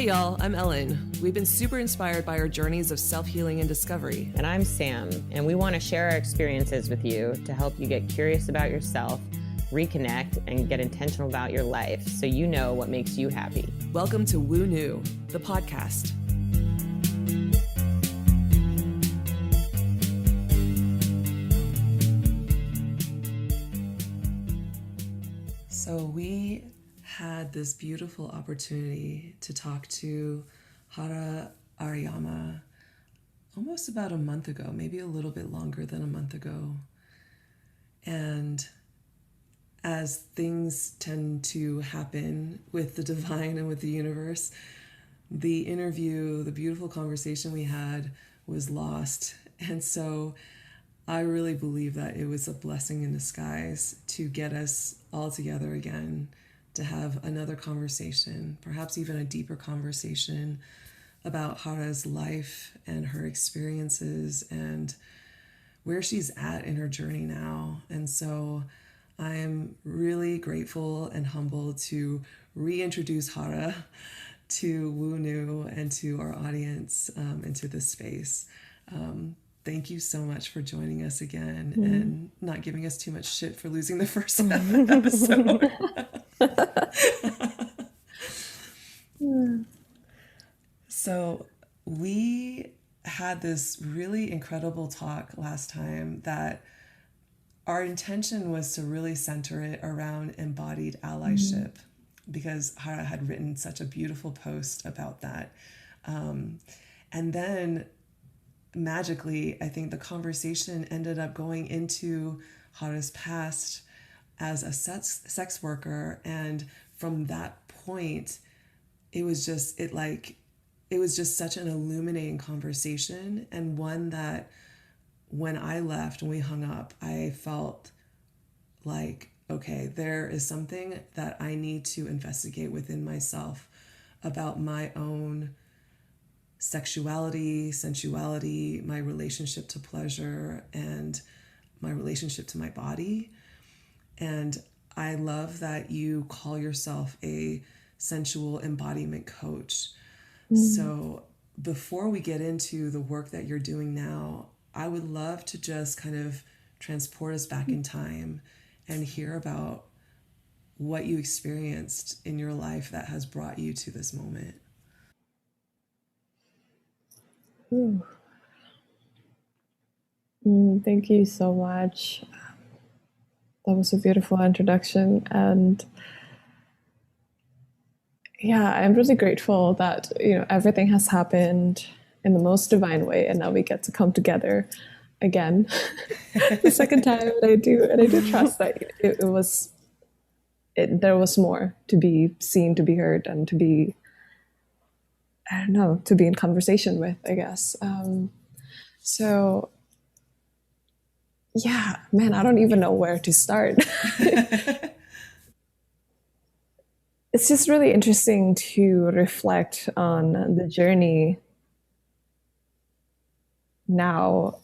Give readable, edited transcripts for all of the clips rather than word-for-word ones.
y'all, I'm Ellen. We've been super inspired by our journeys of self-healing and discovery. And I'm Sam, and we want to share our experiences with you to help you get curious about yourself, reconnect, and get intentional about your life so you know what makes you happy. Welcome to Woo New, the podcast. So we had this beautiful opportunity to talk to Hara Arayama almost about a month ago, maybe a little bit longer than a month ago. And as things tend to happen with the divine and with the universe, the interview, the beautiful conversation we had was lost. And so I really believe that it was a blessing in disguise to get us all together again, to have another conversation, perhaps even a deeper conversation about Hara's life and her experiences and where she's at in her journey now. And so I am really grateful and humbled to reintroduce Hara to Woo New and to our audience into this space. Thank you so much for joining us again and not giving us too much shit for losing the first episode. So we had this really incredible talk last time that our intention was to really center it around embodied allyship because Hara had written such a beautiful post about that. And then magically, I think the conversation ended up going into Hara's past as a sex worker. And from that point, it was just such an illuminating conversation, and one that when I left, when we hung up, I felt like, okay, there is something that I need to investigate within myself about my own sexuality, sensuality, my relationship to pleasure, and my relationship to my body. And I love that you call yourself a sensual embodiment coach. So before we get into the work that you're doing now, I would love to just kind of transport us back in time and hear about what you experienced in your life that has brought you to this moment. Thank you so much. That was a beautiful introduction. And yeah, I'm really grateful that, everything has happened in the most divine way. And now we get to come together again the second time. And I do trust that there was more to be seen, to be heard, and to be in conversation with, I guess. So yeah, man, I don't even know where to start. It's just really interesting to reflect on the journey now,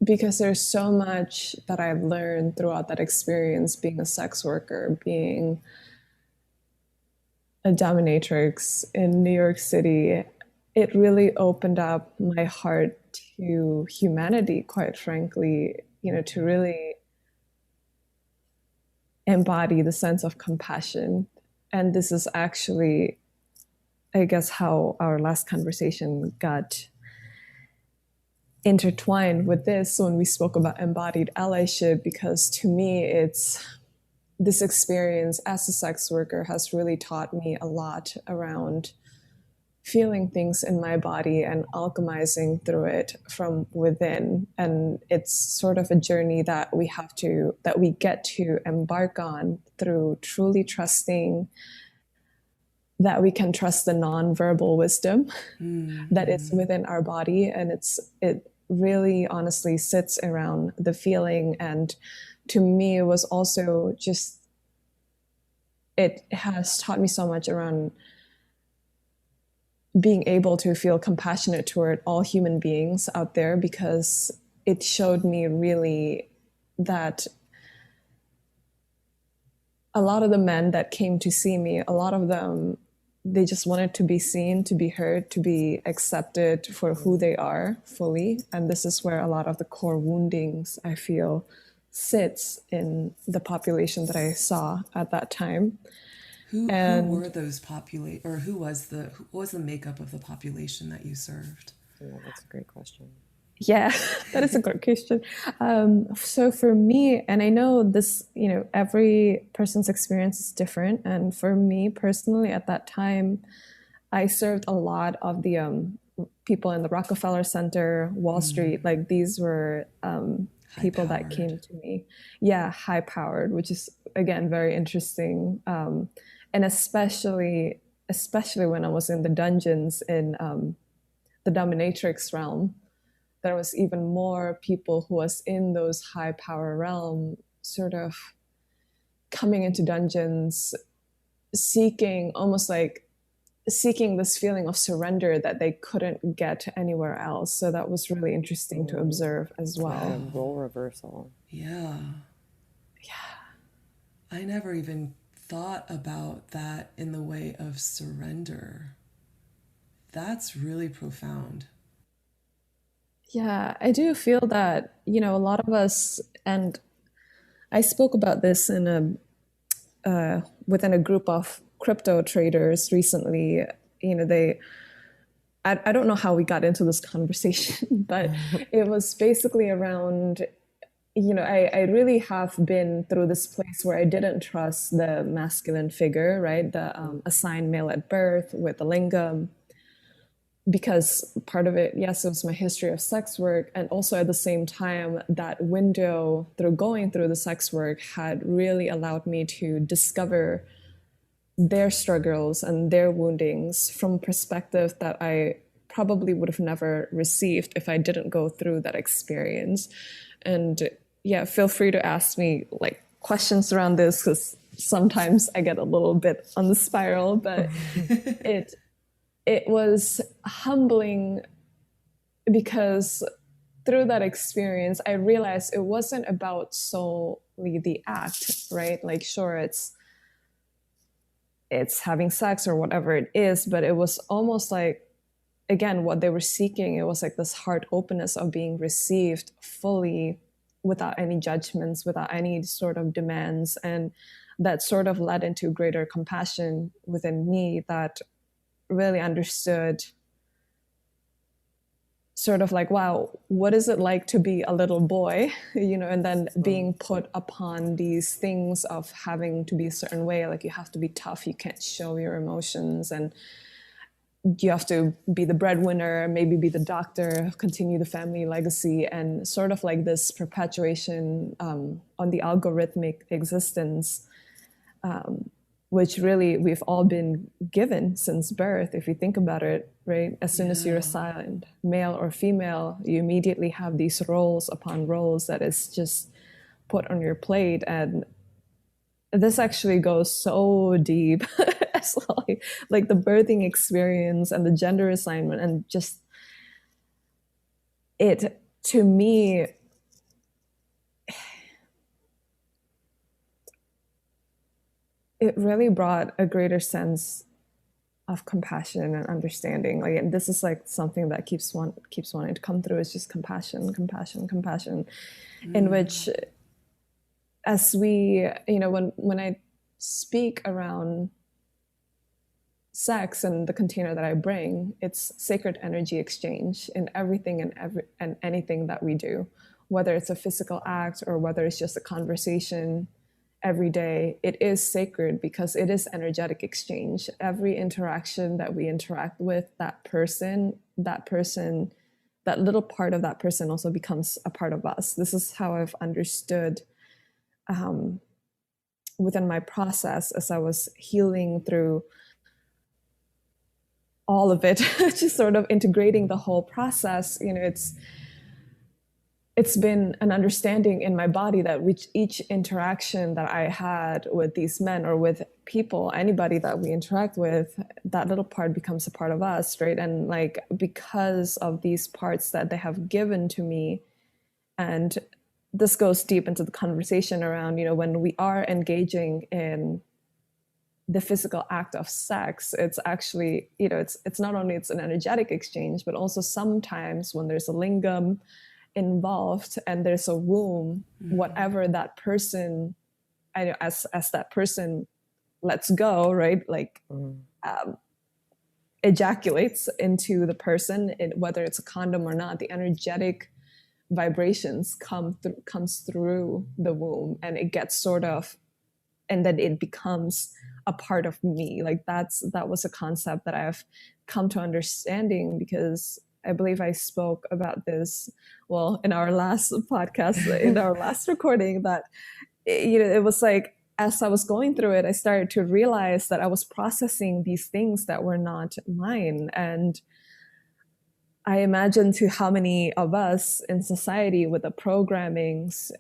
because there's so much that I've learned throughout that experience, being a sex worker, being a dominatrix in New York City. It really opened up my heart to humanity, quite frankly, to really embody the sense of compassion. And this is actually, I guess, how our last conversation got intertwined with this when we spoke about embodied allyship, because to me, this experience as a sex worker has really taught me a lot around feeling things in my body and alchemizing through it from within. And it's sort of a journey that we get to embark on through truly trusting that we can trust the nonverbal wisdom that is within our body. And it really honestly sits around the feeling. And to me, it was also it has taught me so much around being able to feel compassionate toward all human beings out there, because it showed me really that a lot of the men that came to see me, a lot of them they just wanted to be seen, to be heard, to be accepted for who they are fully. And this is where a lot of the core woundings, I feel, sits in the population that I saw at that time. Who And were those or who was the makeup of the population that you served? Yeah, that's a great question. yeah, that is a good question. So for me, and I know this, every person's experience is different. And for me personally, at that time, I served a lot of the people in the Rockefeller Center, Wall Street. Like these were people that came to me. Yeah, high powered, which is again very interesting. And especially when I was in the dungeons in the dominatrix realm, there was even more people who was in those high power realm, sort of coming into dungeons, seeking this feeling of surrender that they couldn't get anywhere else. So that was really interesting to observe as well. Like a role reversal. Yeah. I never even thought about that in the way of surrender. That's really profound. Yeah, I do feel that, a lot of us, and I spoke about this in within a group of crypto traders recently. I don't know how we got into this conversation, but it was basically around, I really have been through this place where I didn't trust the masculine figure, right? The assigned male at birth with the lingam, because part of it, yes, it was my history of sex work. And also at the same time, that window through going through the sex work had really allowed me to discover their struggles and their woundings from a perspective that I probably would have never received if I didn't go through that experience. And yeah, feel free to ask me like questions around this, because sometimes I get a little bit on the spiral, but it was humbling, because through that experience, I realized it wasn't about solely the act, right? Like, sure, it's having sex or whatever it is, but it was almost like, again, what they were seeking, it was like this heart openness of being received fully without any judgments, without any sort of demands. And that sort of led into greater compassion within me that really understood sort of like, wow, what is it like to be a little boy, and then being put upon these things of having to be a certain way, like you have to be tough, you can't show your emotions, and you have to be the breadwinner, maybe be the doctor, continue the family legacy, and sort of like this perpetuation on the algorithmic existence, which really we've all been given since birth, if you think about it, right? As soon as you're assigned male or female, you immediately have these roles upon roles that is just put on your plate. And this actually goes so deep as well, like the birthing experience and the gender assignment, and just it, to me, it really brought a greater sense of compassion and understanding. Like, and this is like something that keeps wanting to come through, is just compassion, in which, as we, when I speak around sex and the container that I bring, it's sacred energy exchange in everything and anything that we do, whether it's a physical act or whether it's just a conversation every day. It is sacred because it is energetic exchange. Every interaction that we interact with that person, that little part of that person also becomes a part of us. This is how I've understood within my process as I was healing through all of it, just sort of integrating the whole process. It's been an understanding in my body that with each interaction that I had with these men or with people, anybody that we interact with, that little part becomes a part of us, right? And like, because of these parts that they have given to me, and this goes deep into the conversation around, when we are engaging in the physical act of sex. It's actually, it's not only it's an energetic exchange, but also sometimes when there's a lingam involved and there's a womb, whatever that person, as that person lets go, right? Like ejaculates into the person, whether it's a condom or not, the energetic vibrations comes through the womb, and it gets sort of, and then it becomes a part of me. Like that was a concept that I've come to understanding, because I believe I spoke about this, well, in our last podcast, in our last recording, that, it was like, as I was going through it, I started to realize that I was processing these things that were not mine. And I imagine to how many of us in society with the programmings,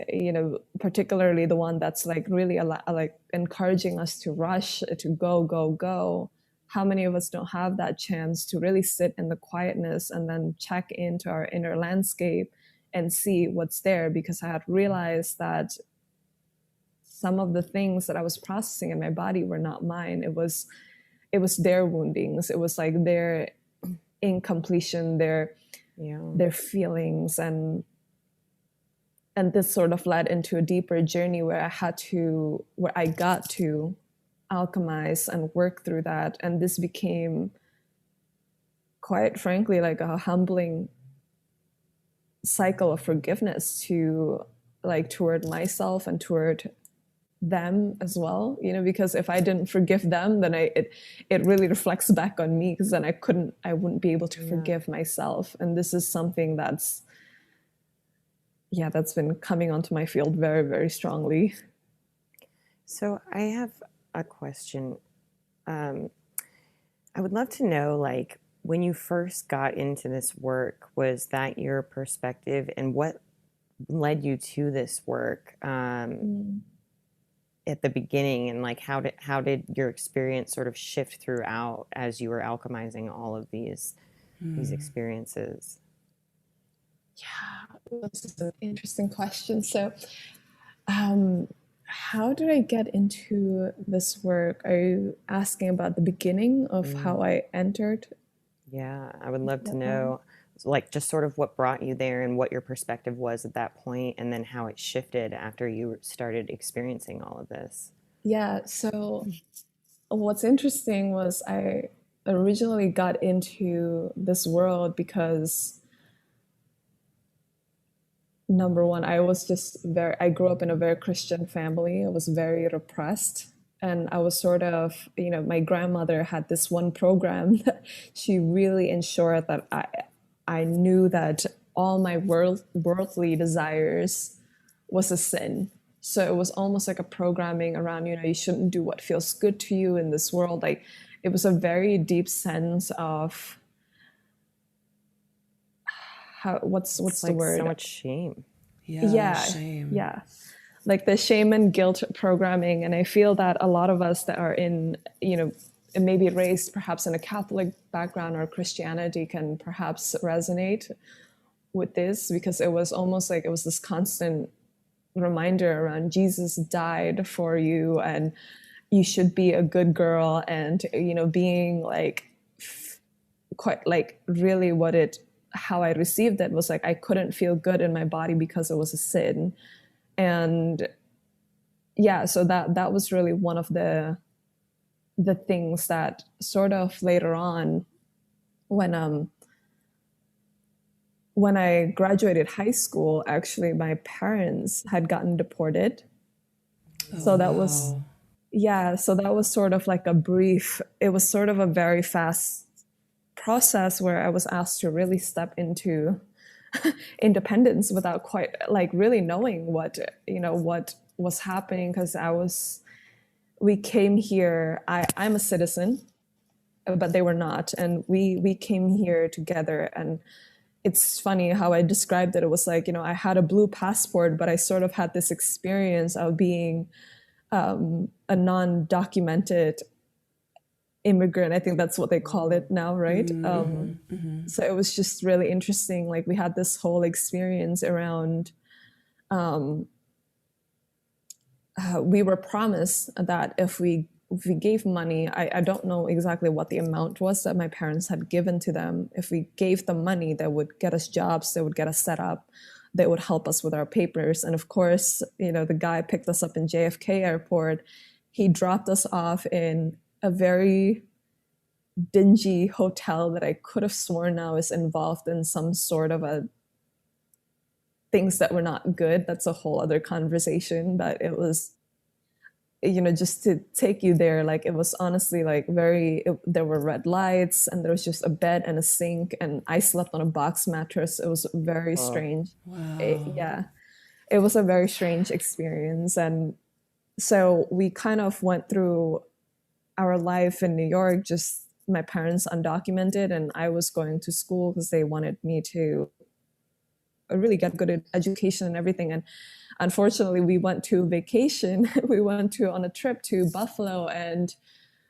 particularly the one that's like really like encouraging us to rush, to go, go, go. How many of us don't have that chance to really sit in the quietness and then check into our inner landscape and see what's there? Because I had realized that some of the things that I was processing in my body were not mine. It was their woundings. It was like their incompletion, their feelings, and this sort of led into a deeper journey where I got to alchemize and work through that. And this became, quite frankly, like a humbling cycle of forgiveness toward myself and toward them as well, because if I didn't forgive them, then it really reflects back on me, because then I wouldn't be able to forgive myself. And this is something that's been coming onto my field very, very strongly. So I have a question. I would love to know, like, when you first got into this work, was that your perspective, and what led you to this work at the beginning, and like how did your experience sort of shift throughout as you were alchemizing all of these experiences? Yeah, this is an interesting question. So how did I get into this work? Are you asking about the beginning of how I entered? Yeah, I would love to know, like, just sort of what brought you there and what your perspective was at that point, and then how it shifted after you started experiencing all of this. Yeah, so what's interesting was I originally got into this world because, number one, I grew up in a very Christian family. I was very repressed. And I was sort of, my grandmother had this one program that she really ensured that I knew that all my worldly desires was a sin. So it was almost like a programming around, you shouldn't do what feels good to you in this world. Like, it was a very deep sense of what's the word? So much shame. Shame. Yeah. Like the shame and guilt programming. And I feel that a lot of us that are in, maybe raised perhaps in a Catholic background or Christianity can perhaps resonate with this, because it was almost like it was this constant reminder around Jesus died for you and you should be a good girl. And, being like quite like really how I received it was like, I couldn't feel good in my body because it was a sin. And so that was really one of the things that sort of later on, when I graduated high school, actually my parents had gotten deported. So that was sort of like it was sort of a very fast process where I was asked to really step into independence without quite like really knowing what was happening, because we came here, I'm a citizen, but they were not, and we came here together. And it's funny how I described it. It was like, I had a blue passport, but I sort of had this experience of being a non-documented immigrant. I think that's what they call it now, right? So it was just really interesting. Like, we had this whole experience around, we were promised that if we if we gave money, I don't know exactly what the amount was that my parents had given to them. If we gave them money, they would get us jobs, they would get us set up, they would help us with our papers. And of course, the guy picked us up in JFK airport. He dropped us off in a very dingy hotel that I could have sworn now is involved in some sort of a things that were not good. That's a whole other conversation, but it was, just to take you there, like it was honestly like there were red lights and there was just a bed and a sink and I slept on a box mattress. It was very strange. Wow. Yeah, it was a very strange experience. And so we kind of went through our life in New York, just my parents undocumented, and I was going to school because they wanted me to really get good education and everything. And unfortunately, we went to vacation. We went on a trip to Buffalo, and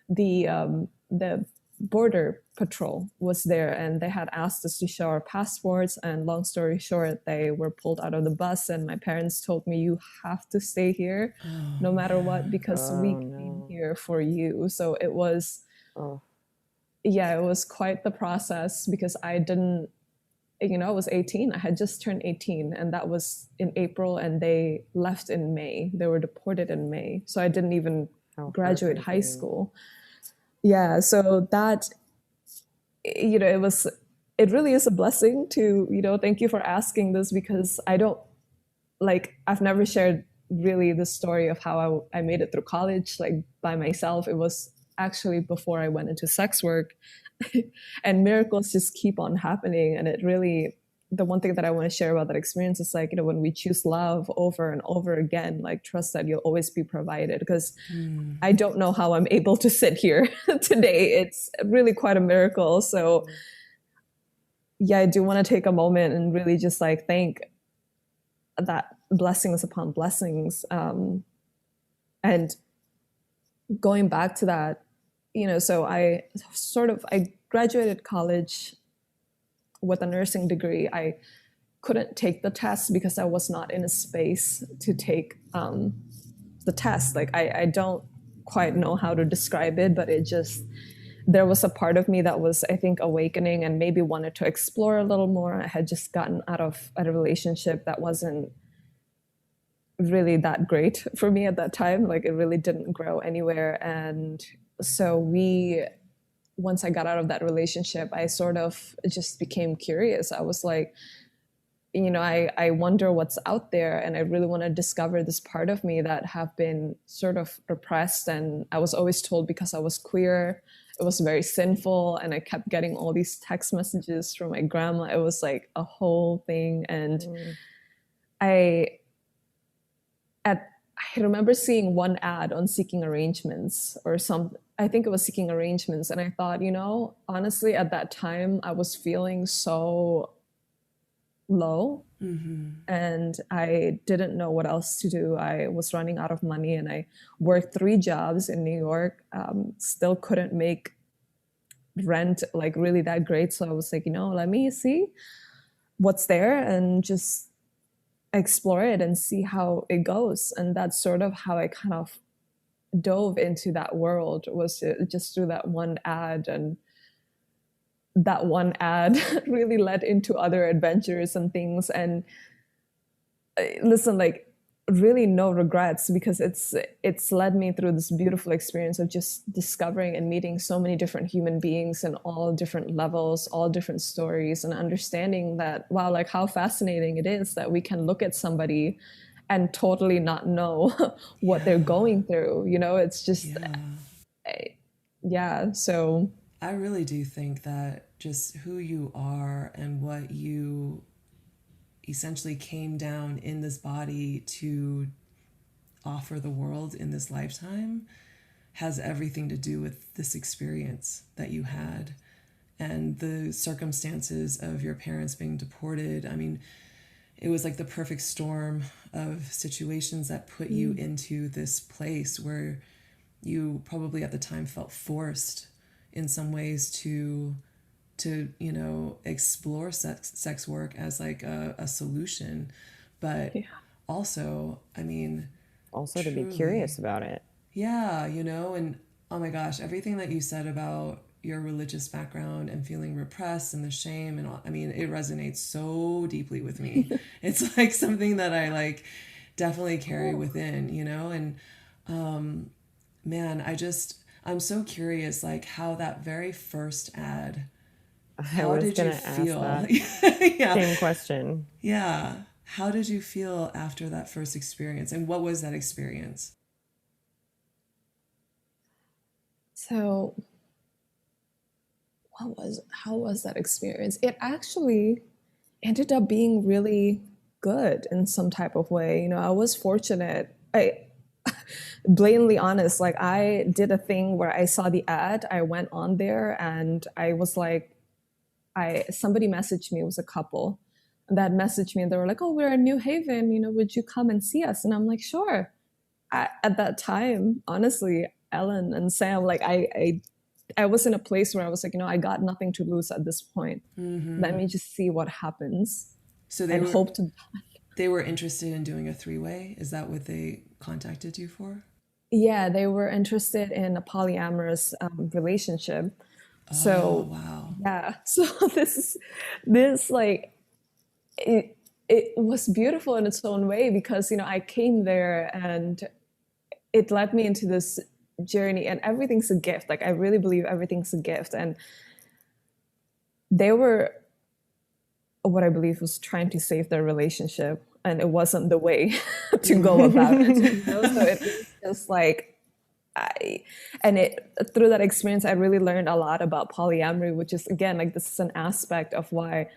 the border patrol was there, and they had asked us to show our passports. And long story short, they were pulled out of the bus, and my parents told me, "You have to stay here, no matter what, because we came here for you." So it was, yeah, it was quite the process because I didn't. I was 18. I had just turned 18, and that was in April, and they left in May. They were deported in May. So I didn't even graduate high school. Yeah. So that, it really is a blessing to, thank you for asking this, because I've never shared really the story of how I made it through college, like by myself. It was actually before I went into sex work. And miracles just keep on happening. And it really, the one thing that I want to share about that experience is like, when we choose love over and over again, like trust that you'll always be provided. Because I don't know how I'm able to sit here today. It's really quite a miracle. So yeah, I do want to take a moment and really just like thank that blessings upon blessings. And going back to that, so I graduated college with a nursing degree. I couldn't take the test because I was not in a space to take the test. Like I don't quite know how to describe it, but there was a part of me that was, I think, awakening and maybe wanted to explore a little more. I had just gotten out of a relationship that wasn't really that great for me at that time. Like it really didn't grow anywhere. And so once I got out of that relationship, I sort of just became curious. I was like, I wonder what's out there. And I really want to discover this part of me that have been sort of repressed. And I was always told because I was queer, it was very sinful. And I kept getting all these text messages from my grandma. It was like a whole thing. And I remember seeing one ad on Seeking Arrangements I think it was Seeking Arrangements. And I thought, honestly, at that time, I was feeling so low and I didn't know what else to do. I was running out of money and I worked 3 jobs in New York, still couldn't make rent like really that great. So I was like, let me see what's there and just explore it and see how it goes. And that's sort of how I kind of dove into that world, was just through that one ad. And that one ad really led into other adventures and things. And listen, like really no regrets, because it's led me through this beautiful experience of just discovering and meeting so many different human beings in all different levels, all different stories, and understanding that, wow, like how fascinating it is that we can look at somebody and totally not know what they're going through. It's just, so. I really do think that just who you are and what you essentially came down in this body to offer the world in this lifetime has everything to do with this experience that you had and the circumstances of your parents being deported. I mean, it was like the perfect storm of situations that put you into this place where you probably at the time felt forced in some ways to explore sex work as like a solution, but also, I mean, also truly, to be curious about it. Yeah, and Oh my gosh, everything that you said about your religious background and feeling repressed and the shame and all, I mean, it resonates so deeply with me. It's like something that I like definitely carry Oh, within, you know? And man, I'm so curious like how that very first ad, I how was did you gonna ask feel? that Yeah. same question. Yeah. How did you feel after that first experience? And what was that experience? so how was that experience? It actually ended up being really good in some type of way. You know, I was fortunate. I blatantly honest, like I did a thing where I saw the ad, I went on there and I was like, I somebody messaged me, it was a couple that messaged me and they were like, oh, we're in New Haven, you know, would you come and see us? And I'm like, sure. At that time, honestly, Ellen and Sam, like I was in a place where I was like, you know, I got nothing to lose at this point. Let me just see what happens So and hope to. they were interested in doing a three-way. Is that what they contacted you for? Yeah, they were interested in a polyamorous relationship. Oh, So wow. yeah, so this like it was beautiful in its own way because you know I came there and it led me into this journey and everything's a gift. Like I really believe everything's a gift, and they were what I believe was trying to save their relationship, and it wasn't the way to go about it. You know, so it was just like I, and it through that experience, I really learned a lot about polyamory, which is again like this is an aspect of why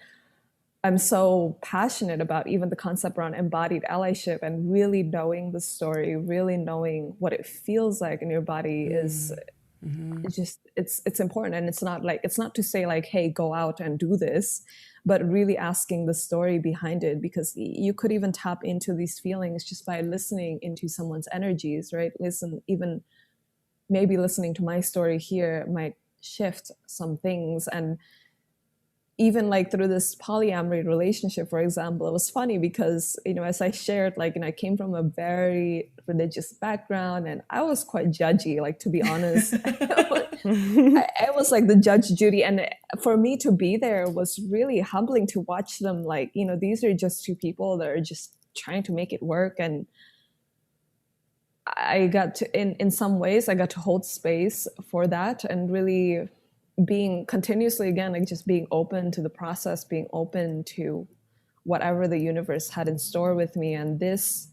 I'm so passionate about even the concept around embodied allyship and really knowing the story, really knowing what it feels like in your body is it's just it's important. And it's not to say like, hey, go out and do this, but really asking the story behind it, because you could even tap into these feelings just by listening into someone's energies, right? Listen, even maybe listening to my story here might shift some things. And even like through this polyamory relationship, for example, it was funny because, you know, as I shared, like, you know, I came from a very religious background and I was quite judgy, like, to be honest. I was like the Judge Judy. And for me to be there was really humbling to watch them. Like, you know, these are just two people that are just trying to make it work. And I got to, in some ways, I got to hold space for that and really being continuously again like just being open to the process, being open to whatever the universe had in store with me. And this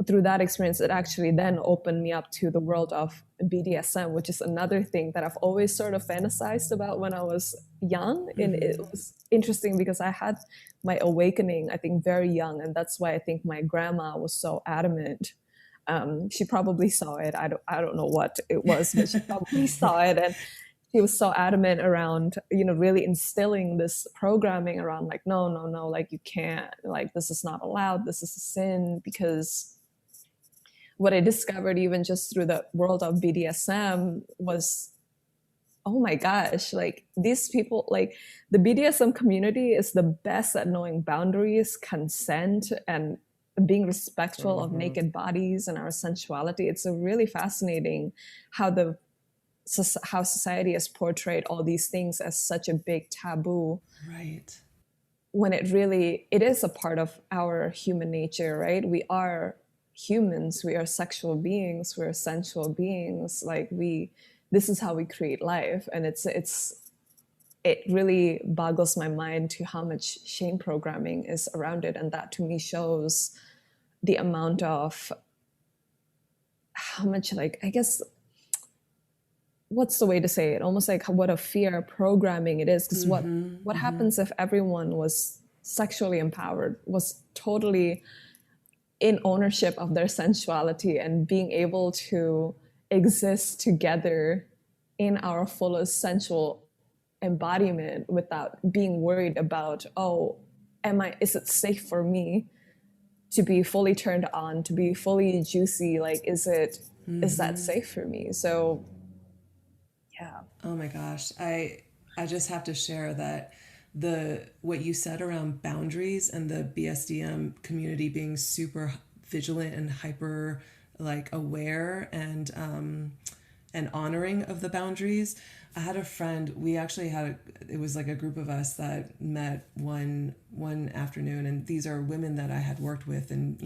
through that experience it actually then opened me up to the world of BDSM, which is another thing that I've always sort of fantasized about when I was young. And it was interesting because I had my awakening I think very young, and that's why I think my grandma was so adamant. She probably saw it. I don't know what it was, but she probably saw it. And he was so adamant around, you know, really instilling this programming around like, no, no, no, like you can't, like this is not allowed, this is a sin. Because what I discovered even just through the world of BDSM was, oh my gosh, like these people, like the BDSM community is the best at knowing boundaries, consent, and being respectful of naked bodies and our sensuality. It's a really fascinating how how society has portrayed all these things as such a big taboo, Right. when it is a part of our human nature, right? We are humans, we are sexual beings, we're sensual beings. Like this is how we create life. And it really boggles my mind to how much shame programming is around it. And that to me shows the amount of how much, like, I guess, what's the way to say it? Almost like what a fear programming it is. Because what happens if everyone was sexually empowered, was totally in ownership of their sensuality and being able to exist together in our fullest sensual embodiment without being worried about, oh, is it safe for me to be fully turned on, to be fully juicy? Like, is that safe for me? So yeah. Oh my gosh. I just have to share that the what you said around boundaries and the BSDM community being super vigilant and hyper like aware and honoring of the boundaries. I had a friend, we actually had, it was like a group of us that met one afternoon, and these are women that I had worked with and,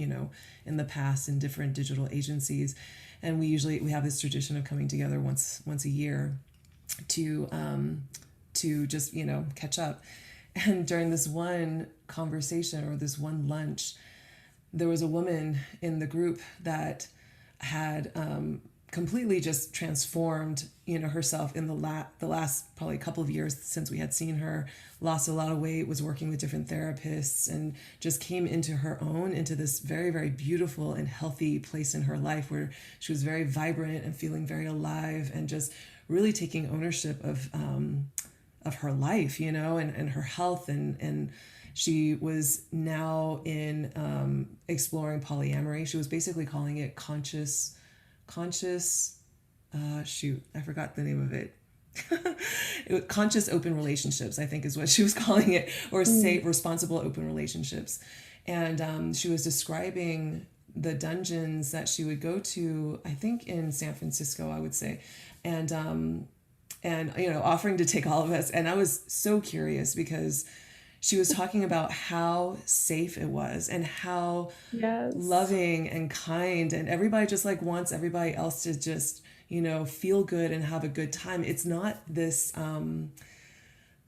in the past in different digital agencies. And we have this tradition of coming together once a year to just, catch up. And during this one conversation or this one lunch, there was a woman in the group that had completely just transformed, herself in the last probably couple of years since we had seen her, lost a lot of weight, was working with different therapists, and just came into her own, into this very, very beautiful and healthy place in her life where she was very vibrant and feeling very alive and just really taking ownership of her life, and her health, and she was now in exploring polyamory. She was basically calling it conscious, I forgot the name of it. Conscious open relationships, I think is what she was calling it, or safe, responsible open relationships. And she was describing the dungeons that she would go to, I think in San Francisco, I would say, and offering to take all of us. And I was so curious because she was talking about how safe it was and how loving and kind, and everybody just like wants everybody else to just, feel good and have a good time. It's not this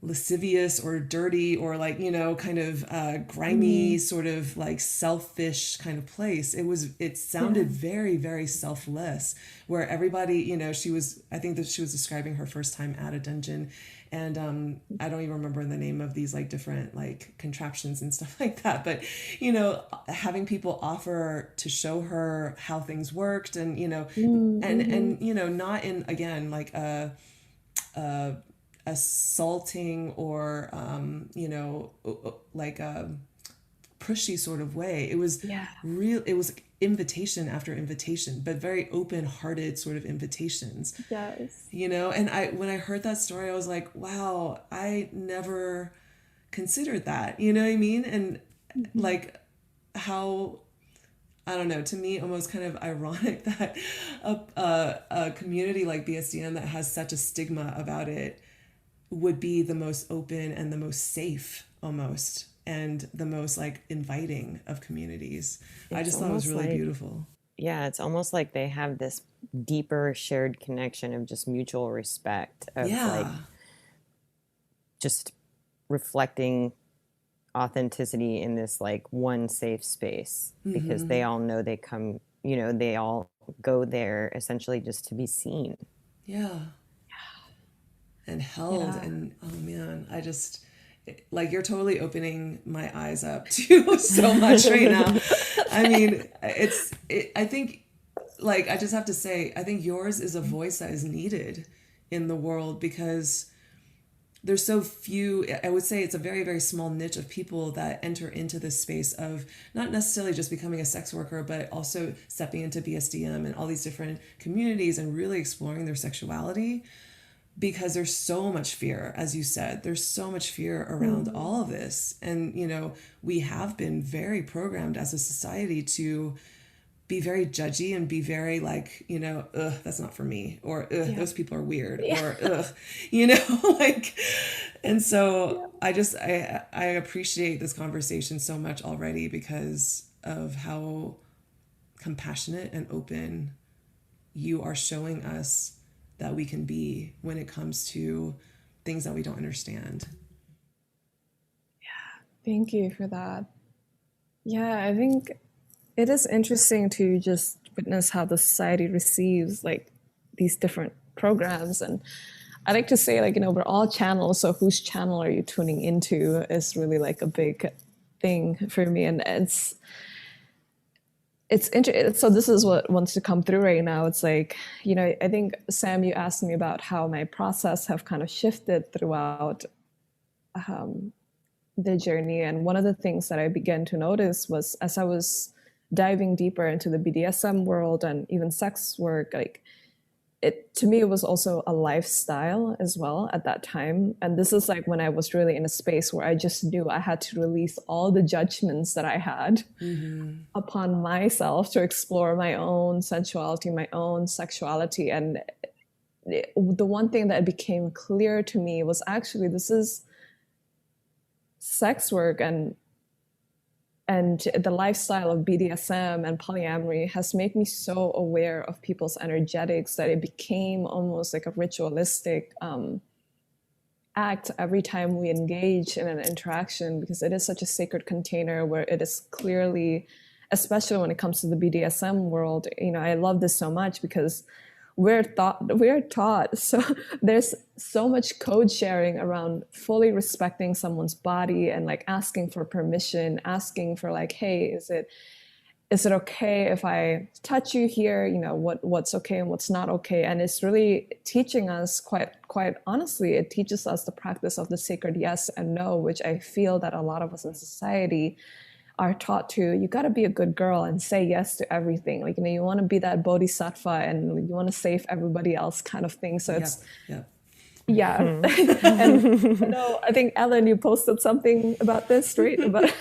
lascivious or dirty or like, kind of grimy sort of like selfish kind of place. It sounded very, very selfless, where everybody, I think that she was describing her first time at a dungeon. And I don't even remember the name of these like different like contraptions and stuff like that. But, having people offer to show her how things worked and, and not in, again, like a assaulting or, like a pushy sort of way. It was real. It was invitation after invitation, but very open-hearted sort of invitations. Yes. And when I heard that story, I was like, wow, I never considered that, you know what I mean? And like how, I don't know, to me, almost kind of ironic that a community like BSDM that has such a stigma about it would be the most open and the most safe almost, and the most like inviting of communities. I just thought it was really beautiful. Yeah, it's almost like they have this deeper shared connection of just mutual respect of like just reflecting authenticity in this like one safe space, because they all know they come, they all go there essentially just to be seen. Yeah. And held. And oh man, I just, like, you're totally opening my eyes up to so much right now. I mean, I think, like, I just have to say, I think yours is a voice that is needed in the world, because there's so few. I would say it's a very, very small niche of people that enter into this space of not necessarily just becoming a sex worker, but also stepping into BSDM and all these different communities and really exploring their sexuality. Because there's so much fear, as you said, there's so much fear around all of this. And, we have been very programmed as a society to be very judgy and be very like, ugh, that's not for me, or ugh, those people are weird, or ugh, like, and so I appreciate this conversation so much already because of how compassionate and open you are showing us that we can be when it comes to things that we don't understand. Yeah, thank you for that. Yeah, I think it is interesting to just witness how the society receives like these different programs. And I like to say, like, we're all channels, so whose channel are you tuning into is really like a big thing for me. And it's interesting. So this is what wants to come through right now. It's like, I think, Sam, you asked me about how my process have kind of shifted throughout the journey. And one of the things that I began to notice was, as I was diving deeper into the BDSM world and even sex work, like, to me, it was also a lifestyle as well at that time. And this is like when I was really in a space where I just knew I had to release all the judgments that I had upon myself to explore my own sensuality, my own sexuality. And the one thing that became clear to me was actually this is sex work, and the lifestyle of BDSM and polyamory has made me so aware of people's energetics that it became almost like a ritualistic act every time we engage in an interaction, because it is such a sacred container where it is clearly, especially when it comes to the BDSM world, I love this so much because we're taught so there's so much code sharing around fully respecting someone's body and like asking for permission, asking for like, hey, is it okay if I touch you here? What's okay and what's not okay. And it's really teaching us quite honestly, it teaches us the practice of the sacred yes and no, which I feel that a lot of us in society are taught to. You got to be a good girl and say yes to everything. Like, you want to be that bodhisattva and you want to save everybody else kind of thing. So it's, yeah. And I think Ellen, you posted something about this, right? About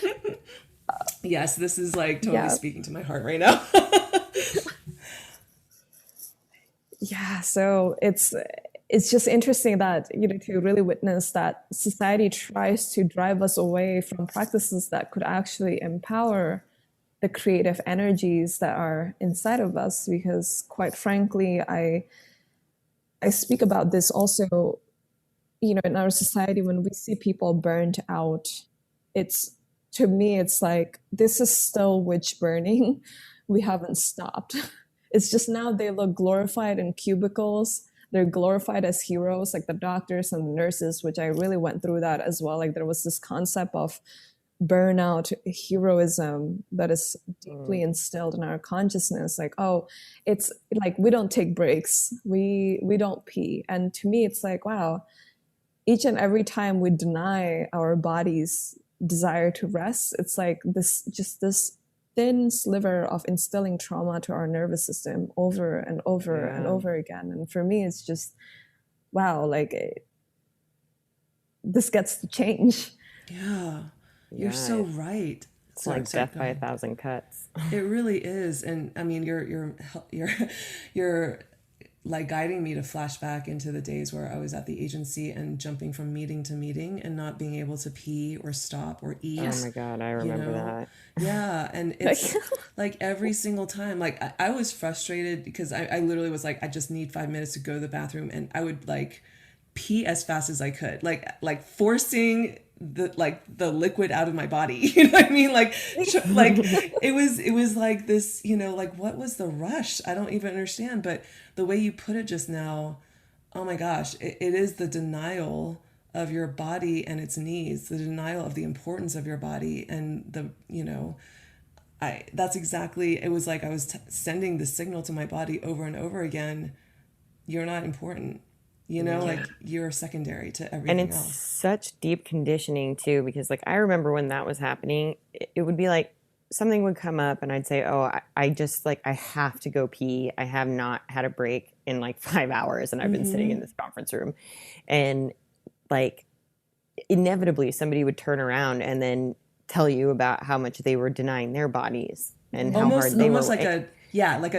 yes, this is like totally speaking to my heart right now. Yeah. So it's just interesting that, to really witness that society tries to drive us away from practices that could actually empower the creative energies that are inside of us. Because quite frankly, I speak about this also, in our society, when we see people burnt out, to me, it's like, this is still witch burning. We haven't stopped. It's just now they look glorified in cubicles. They're glorified as heroes, like the doctors and the nurses, which I really went through that as well. Like, there was this concept of burnout heroism that is deeply instilled in our consciousness. Like, oh, it's like, we don't take breaks. We don't pee. And to me, it's like, wow, each and every time we deny our body's desire to rest, it's like this thin sliver of instilling trauma to our nervous system over and over and over again. And for me, it's just, wow, like this gets to change. Yeah, you're so right. It's like death by 1,000 cuts. It really is. And I mean, you're like guiding me to flash back into the days where I was at the agency and jumping from meeting to meeting and not being able to pee or stop or eat. Oh my God, I remember that. Yeah. And it's like every single time, like I was frustrated because I literally was like, I just need 5 minutes to go to the bathroom, and I would like pee as fast as I could, like forcing the liquid out of my body. You know what I mean? Like it was like this, like, what was the rush? I don't even understand. But the way you put it just now, oh my gosh, it is the denial of your body and its needs, the denial of the importance of your body. And that's exactly, it was like I was sending the signal to my body over and over again. You're not important. Like you're secondary to everything else. And it's such deep conditioning too, because like I remember when that was happening, it would be like something would come up and I'd say, oh, I just like, I have to go pee. I have not had a break in like 5 hours and I've been sitting in this conference room. And like inevitably somebody would turn around and then tell you about how much they were denying their bodies and how hard they were. Almost like a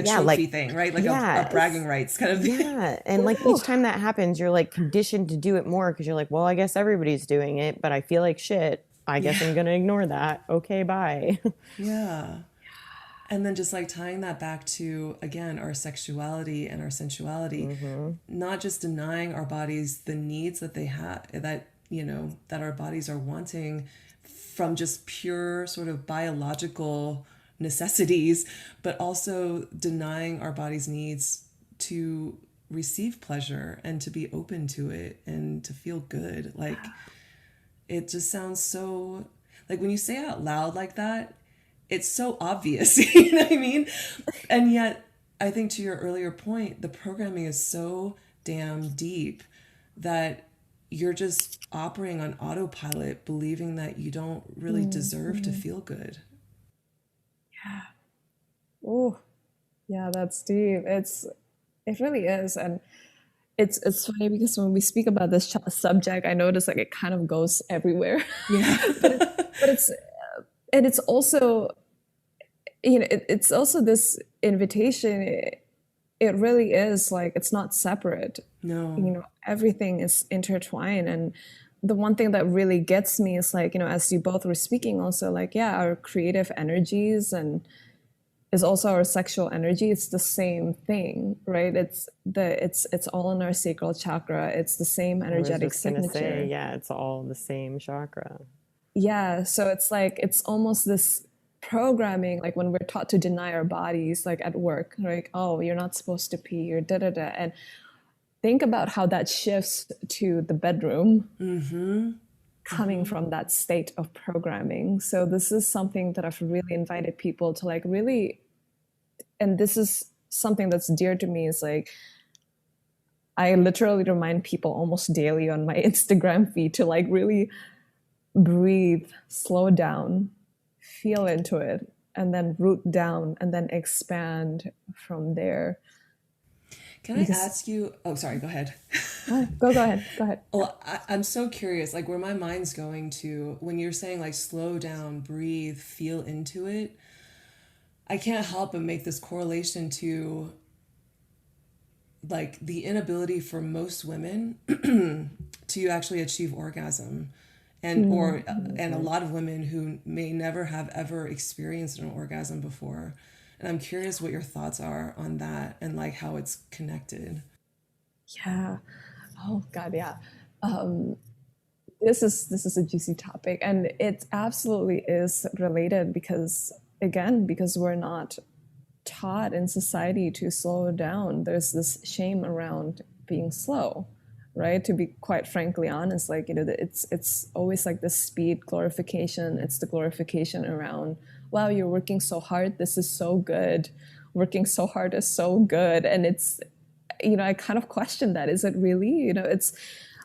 trophy thing, right? Like a bragging rights kind of thing. Yeah. And like each time that happens, you're like conditioned to do it more because you're like, well, I guess everybody's doing it, but I feel like shit. I guess I'm going to ignore that. Okay, bye. Yeah. And then just like tying that back to, again, our sexuality and our sensuality, not just denying our bodies the needs that they have, that our bodies are wanting from just pure sort of biological necessities, but also denying our body's needs to receive pleasure and to be open to it and to feel good. Like it just sounds so, like when you say it out loud like that, it's so obvious. You know what I mean? And yet I think to your earlier point, the programming is so damn deep that you're just operating on autopilot, believing that you don't really deserve to feel good. Yeah. Oh, yeah, that's deep. It really is. And it's funny because when we speak about this subject, I notice like it kind of goes everywhere. Yeah. but it's also, it's also this invitation it really is like, it's not separate. No. Everything is intertwined. And the one thing that really gets me is like, as you both were speaking also, like, yeah, our creative energies and is also our sexual energy. It's the same thing, right? It's all in our sacral chakra. It's the same I was energetic just gonna say, signature. yeah, it's all the same chakra. Yeah, so it's like, it's almost this programming, like when we're taught to deny our bodies, like at work, like, oh, you're not supposed to pee, you're da da da. And think about how that shifts to the bedroom, coming from that state of programming. So this is something that I've really invited people to like really, and this is something that's dear to me, is like, I literally remind people almost daily on my Instagram feed to like really breathe, slow down, feel into it, and then root down and then expand from there. Can I Because ask you? Oh, sorry, go ahead. go ahead, go ahead. Well, I'm so curious, like where my mind's going to when you're saying like slow down, breathe, feel into it. I can't help but make this correlation to like the inability for most women to actually achieve orgasm and a lot of women who may never have ever experienced an orgasm before. And I'm curious what your thoughts are on that and like how it's connected. Yeah. Oh God, yeah. This is a juicy topic, and it absolutely is related because, again, because we're not taught in society to slow down. There's this shame around being slow, right? To be quite frankly honest, like, it's always like this speed glorification. It's the glorification around, wow, you're working so hard, this is so good, working so hard is so good. And it's, I kind of question that. Is it really? It's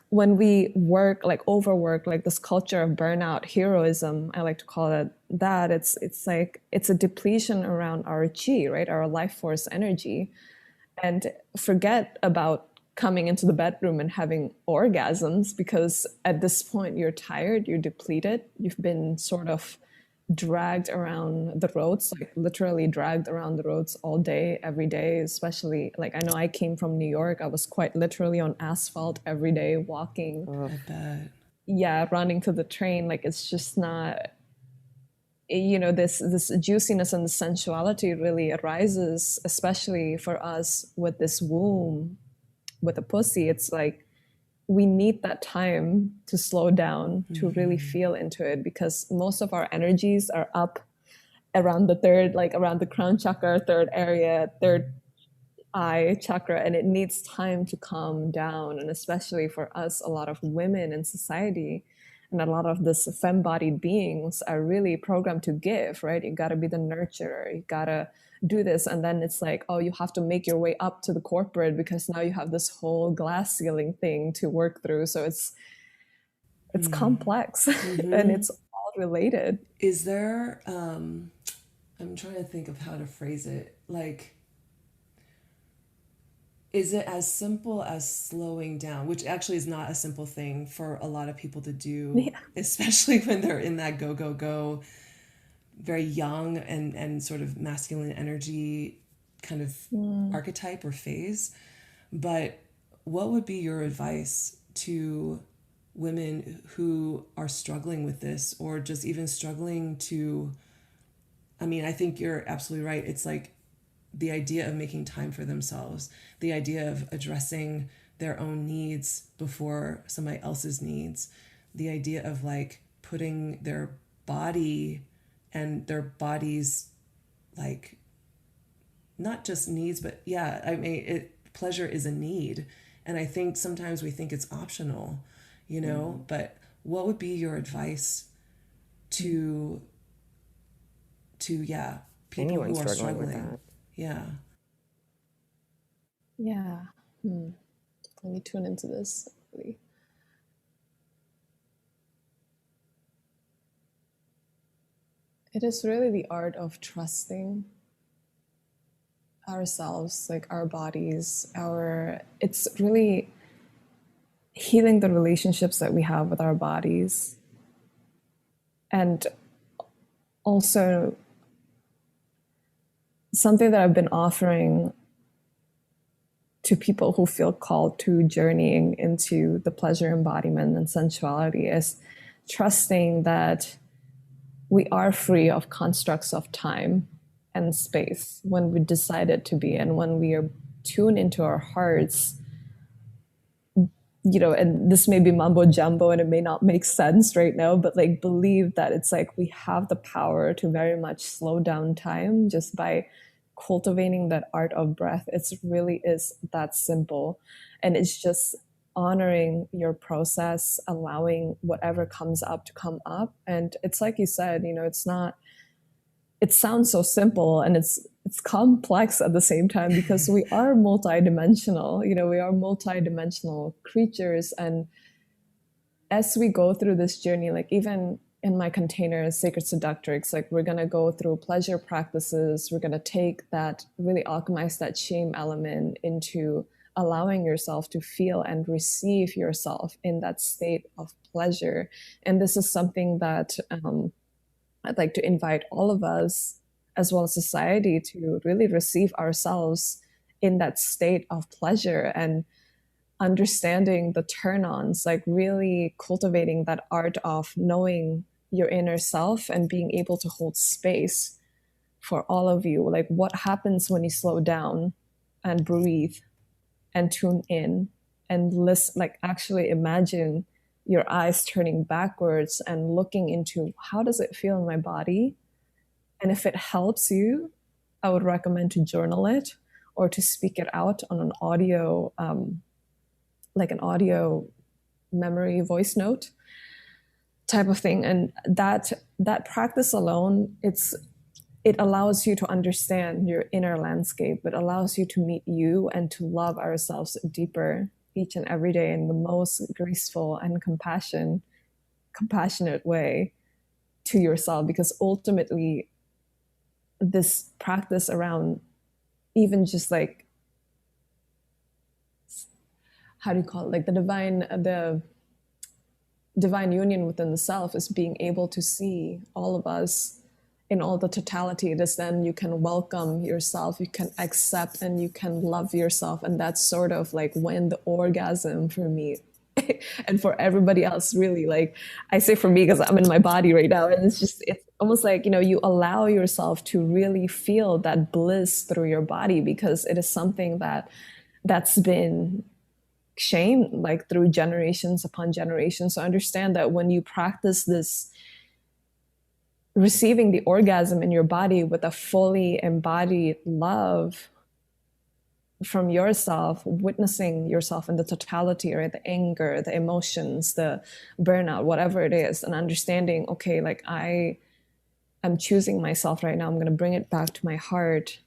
when we work, like overwork, like this culture of burnout heroism, I like to call it that. It's like, it's a depletion around our chi, right? Our life force energy. And forget about coming into the bedroom and having orgasms, because at this point you're tired, you're depleted, you've been sort of dragged around the roads, like literally dragged around the roads all day, every day. Especially, like, I know I came from New York. I was quite literally on asphalt every day, walking, Ugh. I bet. yeah, running to the train. Like, it's just not, this juiciness and the sensuality really arises, especially for us with this womb, with a pussy. It's like, we need that time to slow down, to really feel into it, because most of our energies are up around the third, like around the crown chakra, third area, third eye chakra, and it needs time to calm down. And especially for us, a lot of women in society and a lot of this femme-bodied beings are really programmed to give, right? You got to be the nurturer, you got to do this. And then it's like, oh, you have to make your way up to the corporate because now you have this whole glass ceiling thing to work through. So it's complex and it's all related. Is there I'm trying to think of how to phrase it. Like, is it as simple as slowing down, which actually is not a simple thing for a lot of people to do, Yeah. especially when they're in that go, go, go, very young and sort of masculine energy kind of archetype or phase. But what would be your advice to women who are struggling with this or just even struggling to, I mean, I think you're absolutely right. It's like the idea of making time for themselves, the idea of addressing their own needs before somebody else's needs, the idea of like putting their body and their body's like not just needs, but yeah, I mean, pleasure is a need. And I think sometimes we think it's optional, but what would be your advice to yeah, people Anyone who are struggling with struggling? that. Yeah. Yeah. Let me tune into this. It is really the art of trusting ourselves, like our bodies, it's really healing the relationships that we have with our bodies. And also something that I've been offering to people who feel called to journeying into the pleasure embodiment and sensuality is trusting that we are free of constructs of time and space when we decided to be, and when we are tuned into our hearts. You know, and this may be mumbo jumbo and it may not make sense right now, but like believe that it's like we have the power to very much slow down time just by cultivating that art of breath. It really is that simple. And it's just honoring your process, allowing whatever comes up to come up. And it's like you said, you know, it's not, it sounds so simple, and it's complex at the same time, because we are multidimensional. You know, we are multidimensional creatures. And as we go through this journey, like even in my container, Sacred Seductrix, like we're going to go through pleasure practices. We're going to take that, really alchemize that shame element into allowing yourself to feel and receive yourself in that state of pleasure. And this is something that I'd like to invite all of us, as well as society, to really receive ourselves in that state of pleasure, and understanding the turn-ons, like really cultivating that art of knowing your inner self and being able to hold space for all of you. Like what happens when you slow down and breathe and tune in and listen, like actually imagine your eyes turning backwards and looking into, how does it feel in my body? And if it helps you, I would recommend to journal it or to speak it out on an audio, like an audio memory voice note type of thing. And that practice alone, it allows you to understand your inner landscape. It allows you to meet you and to love ourselves deeper each and every day in the most graceful and compassionate way to yourself. Because ultimately, this practice around even just like, how do you call it, like the divine union within the self, is being able to see all of us in all the totality. It is then you can welcome yourself, you can accept, and you can love yourself. And that's sort of like when the orgasm for me and for everybody else, really, like I say for me because I'm in my body right now, and it's almost like, you know, you allow yourself to really feel that bliss through your body, because it is something that's been shamed like through generations upon generations. So understand that when you practice this, receiving the orgasm in your body with a fully embodied love from yourself, witnessing yourself in the totality, right? The anger, the emotions, the burnout, whatever it is, and understanding, okay, like I am choosing myself right now. I'm going to bring it back to my heart.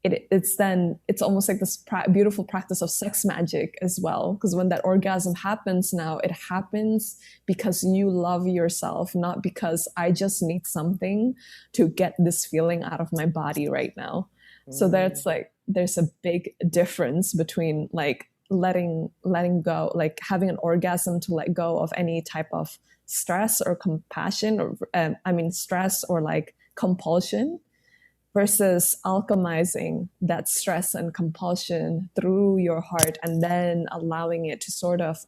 It's almost like this beautiful practice of sex magic as well. Because when that orgasm happens now, it happens because you love yourself, not because I just need something to get this feeling out of my body right now. So that's like, there's a big difference between like letting go, like having an orgasm to let go of any type of stress or compassion, or stress or like compulsion, versus alchemizing that stress and compulsion through your heart and then allowing it to sort of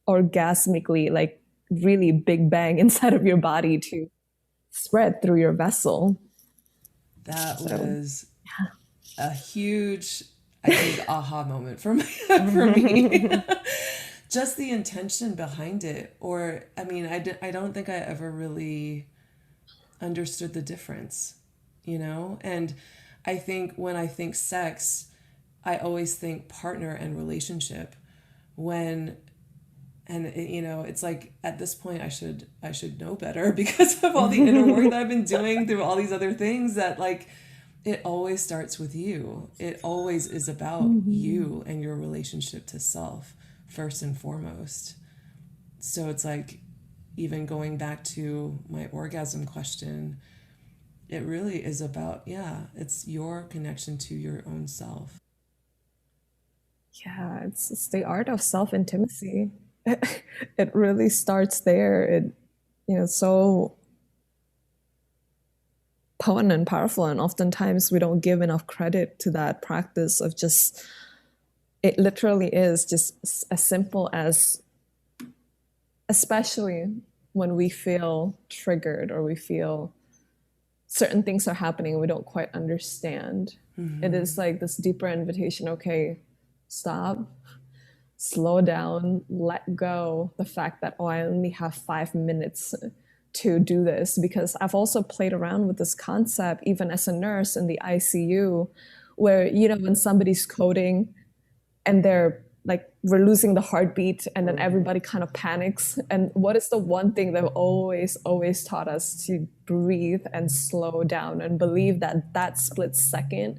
orgasmically, like really big bang inside of your body to spread through your vessel. That was a huge, I think, aha moment for me. Just the intention behind it. Or, I mean, I don't think I ever really understood the difference, you know? And I think when I think sex, I always think partner and relationship. It's like at this point I should know better because of all the inner work that I've been doing through all these other things, that like it always starts with you. It always is about you and your relationship to self first and foremost. So it's like, even going back to my orgasm question, it really is about, it's your connection to your own self. Yeah, it's the art of self-intimacy. It really starts there. So potent and powerful, and oftentimes we don't give enough credit to that practice of just it literally is just as simple as, especially when we feel triggered or we feel certain things are happening and we don't quite understand. It is like this deeper invitation. Okay, stop, slow down, let go the fact that, oh, I only have 5 minutes to do this. Because I've also played around with this concept even as a nurse in the ICU, where, you know, when somebody's coding and they're like, we're losing the heartbeat, and then everybody kind of panics. And what is the one thing they've always taught us? To breathe and slow down and believe that that split second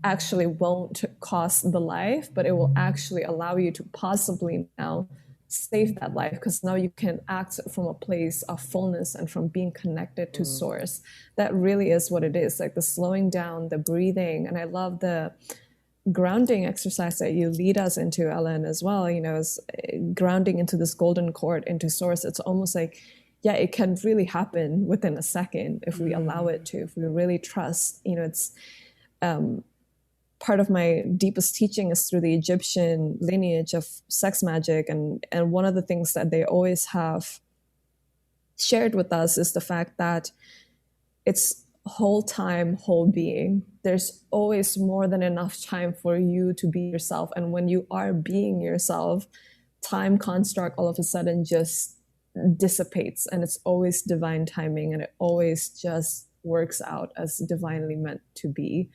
actually won't cost the life, but it will actually allow you to possibly now save that life, because now you can act from a place of fullness and from being connected to source. That really is what it is, like the slowing down, the breathing. And I love the grounding exercise that you lead us into, Ellen, as well, you know, is grounding into this golden cord, into source. It's almost like, yeah, it can really happen within a second if we allow it to, if we really trust. You know, it's part of my deepest teaching is through the Egyptian lineage of sex magic. And one of the things that they always have shared with us is the fact that it's whole time, whole being. There's always more than enough time for you to be yourself. And when you are being yourself, time construct all of a sudden just dissipates, and it's always divine timing, and it always just works out as divinely meant to be.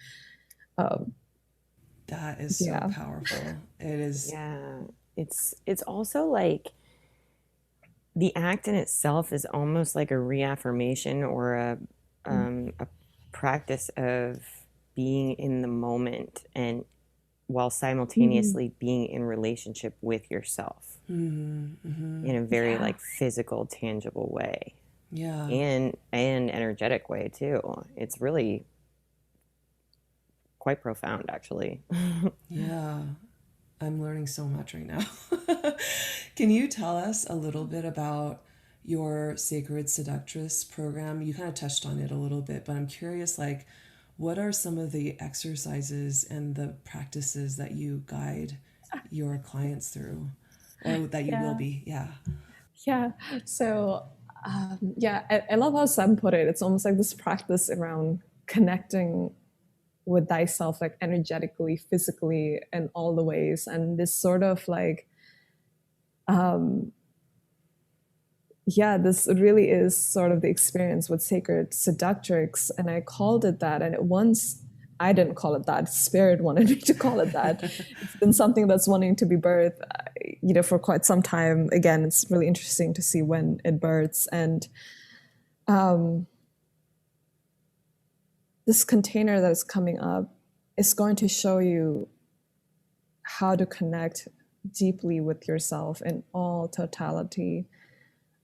That is so powerful. It is. Yeah. It's also like the act in itself is almost like a reaffirmation or a practice of being in the moment, and while simultaneously being in relationship with yourself in a very like physical, tangible way. Yeah. And energetic way too. It's really quite profound, actually. Yeah. I'm learning so much right now. Can you tell us a little bit about your Sacred Seductress program? You kind of touched on it a little bit, but I'm curious, like, what are some of the exercises and the practices that you guide your clients through, or that you will be? Yeah. Yeah. So, I love how Sam put it. It's almost like this practice around connecting with thyself, like energetically, physically, in all the ways. And this sort of like, this really is sort of the experience with Sacred Seductrix. And I called it that. And once I didn't call it that, Spirit wanted me to call it that. It's been something that's wanting to be birthed, you know, for quite some time. Again, it's really interesting to see when it births. And this container that is coming up is going to show you how to connect deeply with yourself in all totality,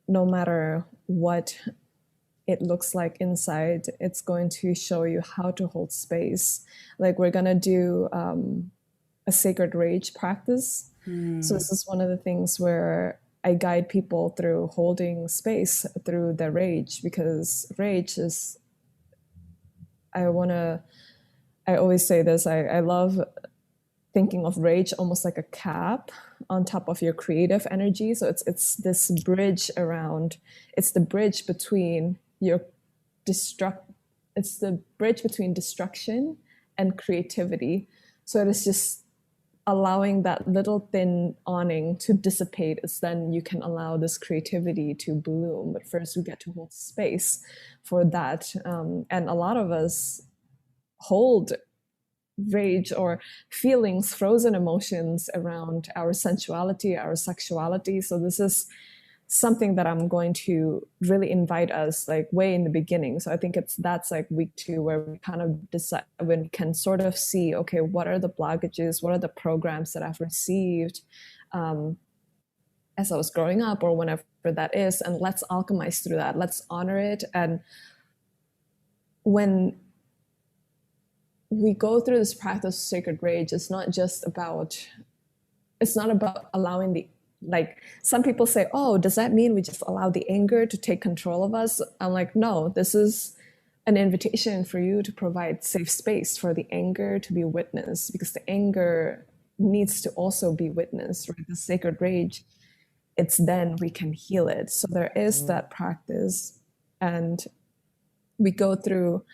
no matter what it looks like inside. It's going to show you how to hold space. Like, we're going to do a sacred rage practice. So this is one of the things where I guide people through holding space through the rage, because rage is, I always say this, I love thinking of rage almost like a cap on top of your creative energy. So it's this bridge around, it's the bridge between it's the bridge between destruction and creativity. So it is just allowing that little thin awning to dissipate, is then you can allow this creativity to bloom. But first we get to hold space for that. And a lot of us hold rage or feelings, frozen emotions around our sensuality, our sexuality. So this is something that I'm going to really invite us like way in the beginning. So I think that's like week 2, where we kind of decide, when we can sort of see, okay, what are the blockages, what are the programs that I've received as I was growing up, or whenever that is, and let's alchemize through that. Let's honor it. And when we go through this practice of sacred rage, it's not about allowing the, like, some people say, oh, does that mean we just allow the anger to take control of us? I'm like, no, this is an invitation for you to provide safe space for the anger to be witnessed, because the anger needs to also be witnessed, right? The sacred rage, it's then we can heal it. So there is that practice, and we go through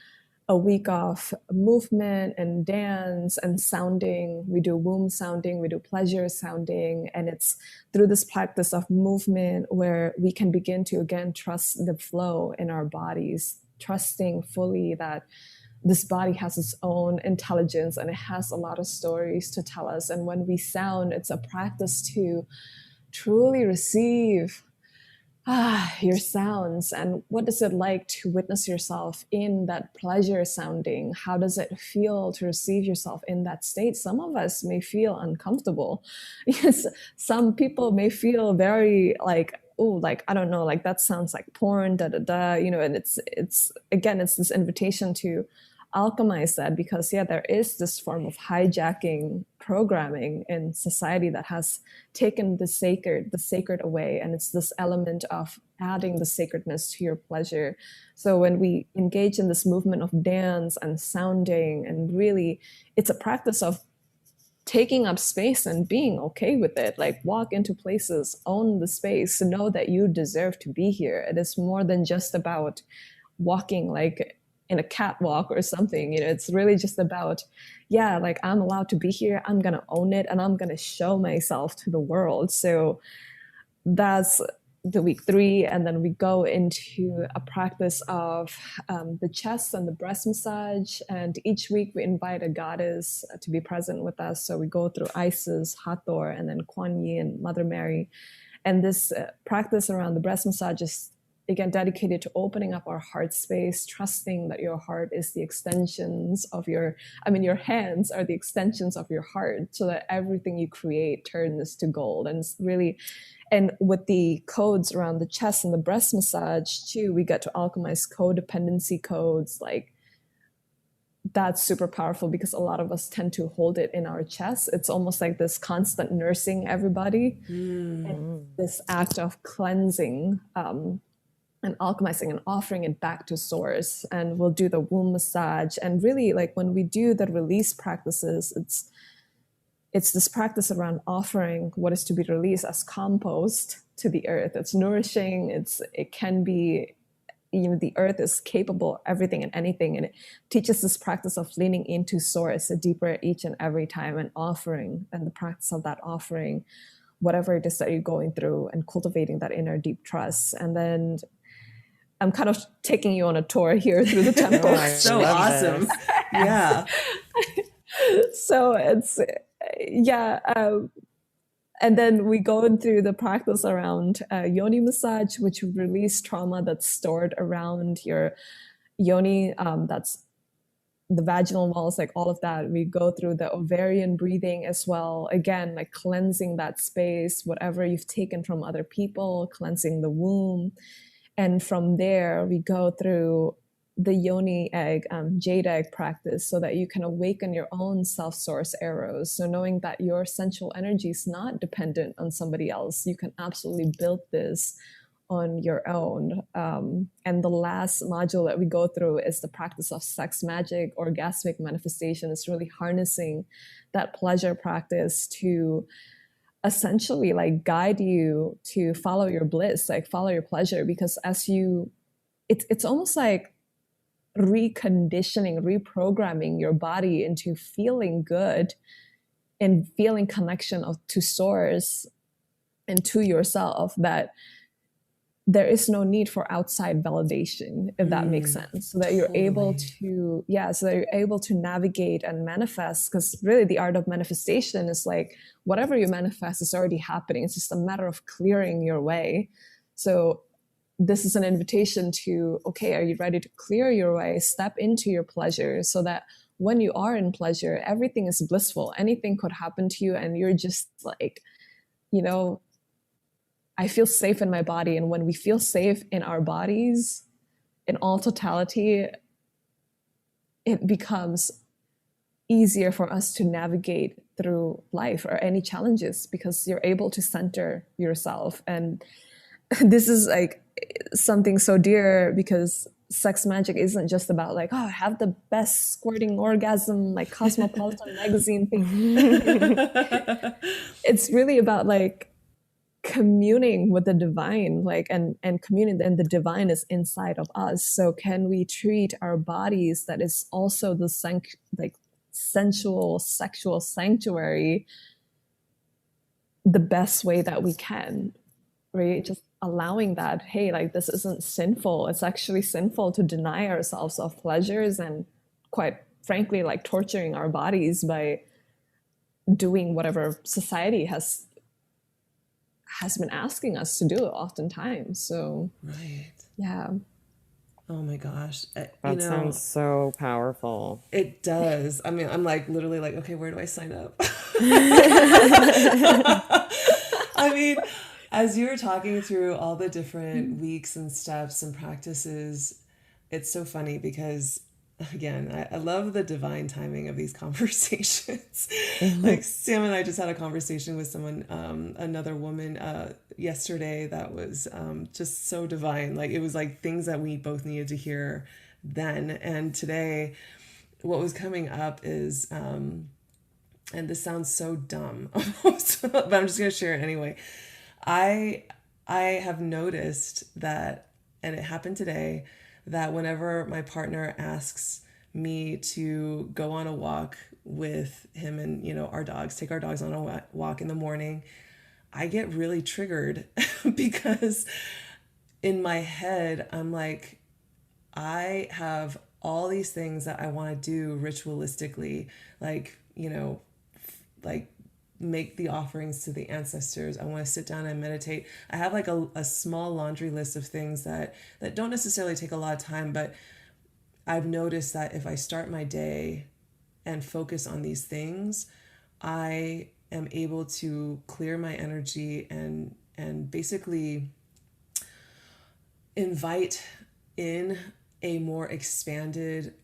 a week of movement and dance and sounding. We do womb sounding, we do pleasure sounding. And it's through this practice of movement where we can begin to, again, trust the flow in our bodies, trusting fully that this body has its own intelligence and it has a lot of stories to tell us. And when we sound, it's a practice to truly receive your sounds. And what is it like to witness yourself in that pleasure sounding? How does it feel to receive yourself in that state? Some of us may feel uncomfortable. Yes, some people may feel very like, oh, like, I don't know, like that sounds like porn, da da da, you know. And it's again, it's this invitation to alchemize that, because there is this form of hijacking programming in society that has taken the sacred away, and it's this element of adding the sacredness to your pleasure. So when we engage in this movement of dance and sounding, and really it's a practice of taking up space and being okay with it, like walk into places, own the space, know that you deserve to be here. It is more than just about walking like in a catwalk or something, you know. It's really just about, like, I'm allowed to be here, I'm gonna own it, and I'm gonna show myself to the world. So that's the week 3, and then we go into a practice of the chest and the breast massage, and each week we invite a goddess to be present with us. So we go through Isis, Hathor, and then Kuan Yin, Mother Mary. And this practice around the breast massage is, again, dedicated to opening up our heart space, trusting that your heart is the extensions of your hands are the extensions of your heart, so that everything you create turns to gold. And it's really, and with the codes around the chest and the breast massage too, we get to alchemize codependency codes. Like, that's super powerful, because a lot of us tend to hold it in our chest. It's almost like this constant nursing everybody. And this act of cleansing, and alchemizing and offering it back to source. And we'll do the womb massage. And really, like, when we do the release practices, it's this practice around offering what is to be released as compost to the earth. It's nourishing. It can be, you know, the earth is capable of everything and anything. And it teaches this practice of leaning into source deeper each and every time, and offering, and the practice of that offering, whatever it is that you're going through, and cultivating that inner deep trust. And then I'm kind of taking you on a tour here through the temple. So awesome. Yeah. So it's, and then we go into the practice around yoni massage, which would release trauma that's stored around your yoni. That's the vaginal walls, like all of that. We go through the ovarian breathing as well. Again, like cleansing that space, whatever you've taken from other people, cleansing the womb. And from there, we go through the yoni egg, jade egg practice, so that you can awaken your own self-source arrows. So knowing that your sensual energy is not dependent on somebody else, you can absolutely build this on your own. And the last module that we go through is the practice of sex magic, orgasmic manifestation. It's really harnessing that pleasure practice to essentially like guide you to follow your bliss, like follow your pleasure. Because it's almost like reconditioning, reprogramming your body into feeling good and feeling connection to source and to yourself, that there is no need for outside validation, if that makes sense. So that you're able to, so that you're able to navigate and manifest. Because really the art of manifestation is like, whatever you manifest is already happening. It's just a matter of clearing your way. So this is an invitation to, okay, are you ready to clear your way? Step into your pleasure, so that when you are in pleasure, everything is blissful. Anything could happen to you, and you're just like, you know, I feel safe in my body. And when we feel safe in our bodies, in all totality, it becomes easier for us to navigate through life or any challenges, because you're able to center yourself. And this is like something so dear, because sex magic isn't just about like, oh, have the best squirting orgasm, like Cosmopolitan magazine thing. It's really about like communing with the divine, like, and communing, and the divine is inside of us. So can we treat our bodies that is also the like sensual sexual sanctuary the best way that we can, right? Just allowing that, hey, like this isn't sinful. It's actually sinful to deny ourselves of pleasures and, quite frankly, like torturing our bodies by doing whatever society has been asking us to do oftentimes. So Right. yeah. Oh my gosh. That sounds so powerful. It does. I mean, I'm like literally like, okay, where do I sign up? I mean, as you were talking through all the different weeks and steps and practices, it's so funny because, again, I love the divine timing of these conversations. Like Sam and I just had a conversation with someone, another woman yesterday that was just so divine. Like it was like things that we both needed to hear then. And today, what was coming up is, and this sounds so dumb, almost, but I'm just going to share it anyway. I have noticed that, and it happened today, that whenever my partner asks me to go on a walk with him and, our dogs, take our dogs on a walk in the morning, I get really triggered because in my head, I'm like, I have all these things that I want to do ritualistically, like, like make the offerings to the ancestors. I want to sit down and meditate. I have like a small laundry list of things that don't necessarily take a lot of time, but I've noticed that if I start my day and focus on these things, I am able to clear my energy and basically invite in a more expanded,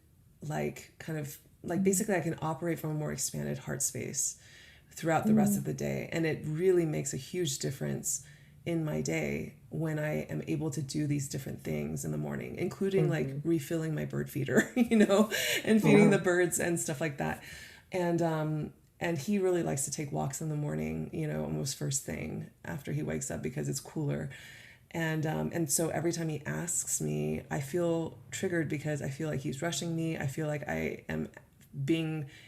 like kind of like basically I can operate from a more expanded heart space throughout the rest of the day. And it really makes a huge difference in my day when I am able to do these different things in the morning, including like refilling my bird feeder, and feeding the birds and stuff like that. And he really likes to take walks in the morning, almost first thing after he wakes up because it's cooler. And so every time he asks me, I feel triggered because I feel like he's rushing me. I feel like I am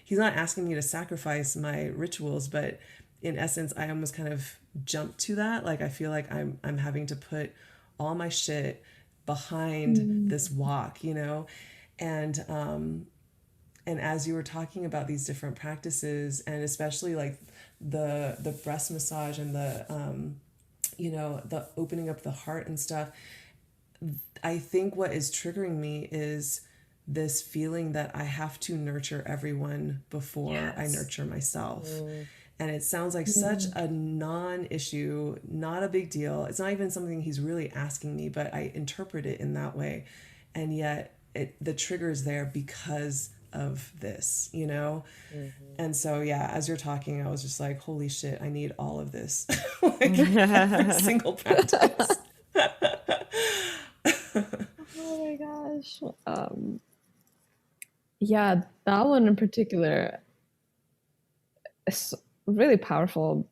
he's not asking me to sacrifice my rituals, but in essence, I almost kind of jump to that. Like, I feel like I'm having to put all my shit behind this walk, and as you were talking about these different practices, and especially like the breast massage and the opening up the heart and stuff, I think what is triggering me is this feeling that I have to nurture everyone before I nurture myself. And it sounds like such a non-issue, not a big deal. It's not even something he's really asking me, but I interpret it in that way. And yet the trigger is there because of this, And so, yeah, as you're talking, I was just like, holy shit, I need all of this. Like every single practice. Oh my gosh. Yeah, that one in particular is really powerful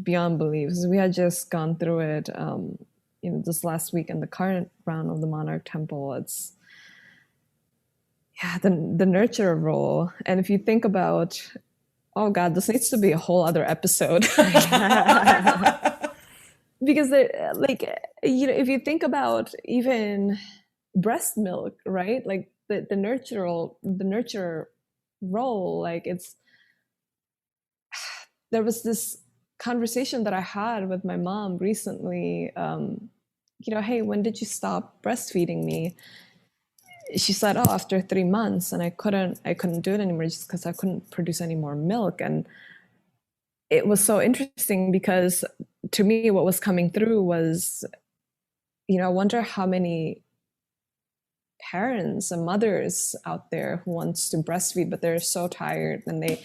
beyond belief. We had just gone through it, this last week in the current round of the Monarch Temple. It's the nurturer role. And if you think about, oh God, this needs to be a whole other episode. Because if you think about even breast milk, right? Like the nurturer role, like there was this conversation that I had with my mom recently. Hey, when did you stop breastfeeding me? She said, oh, after 3 months, and I couldn't do it anymore just because I couldn't produce any more milk. And it was so interesting because to me, what was coming through was, I wonder how many parents and mothers out there who wants to breastfeed, but they're so tired and they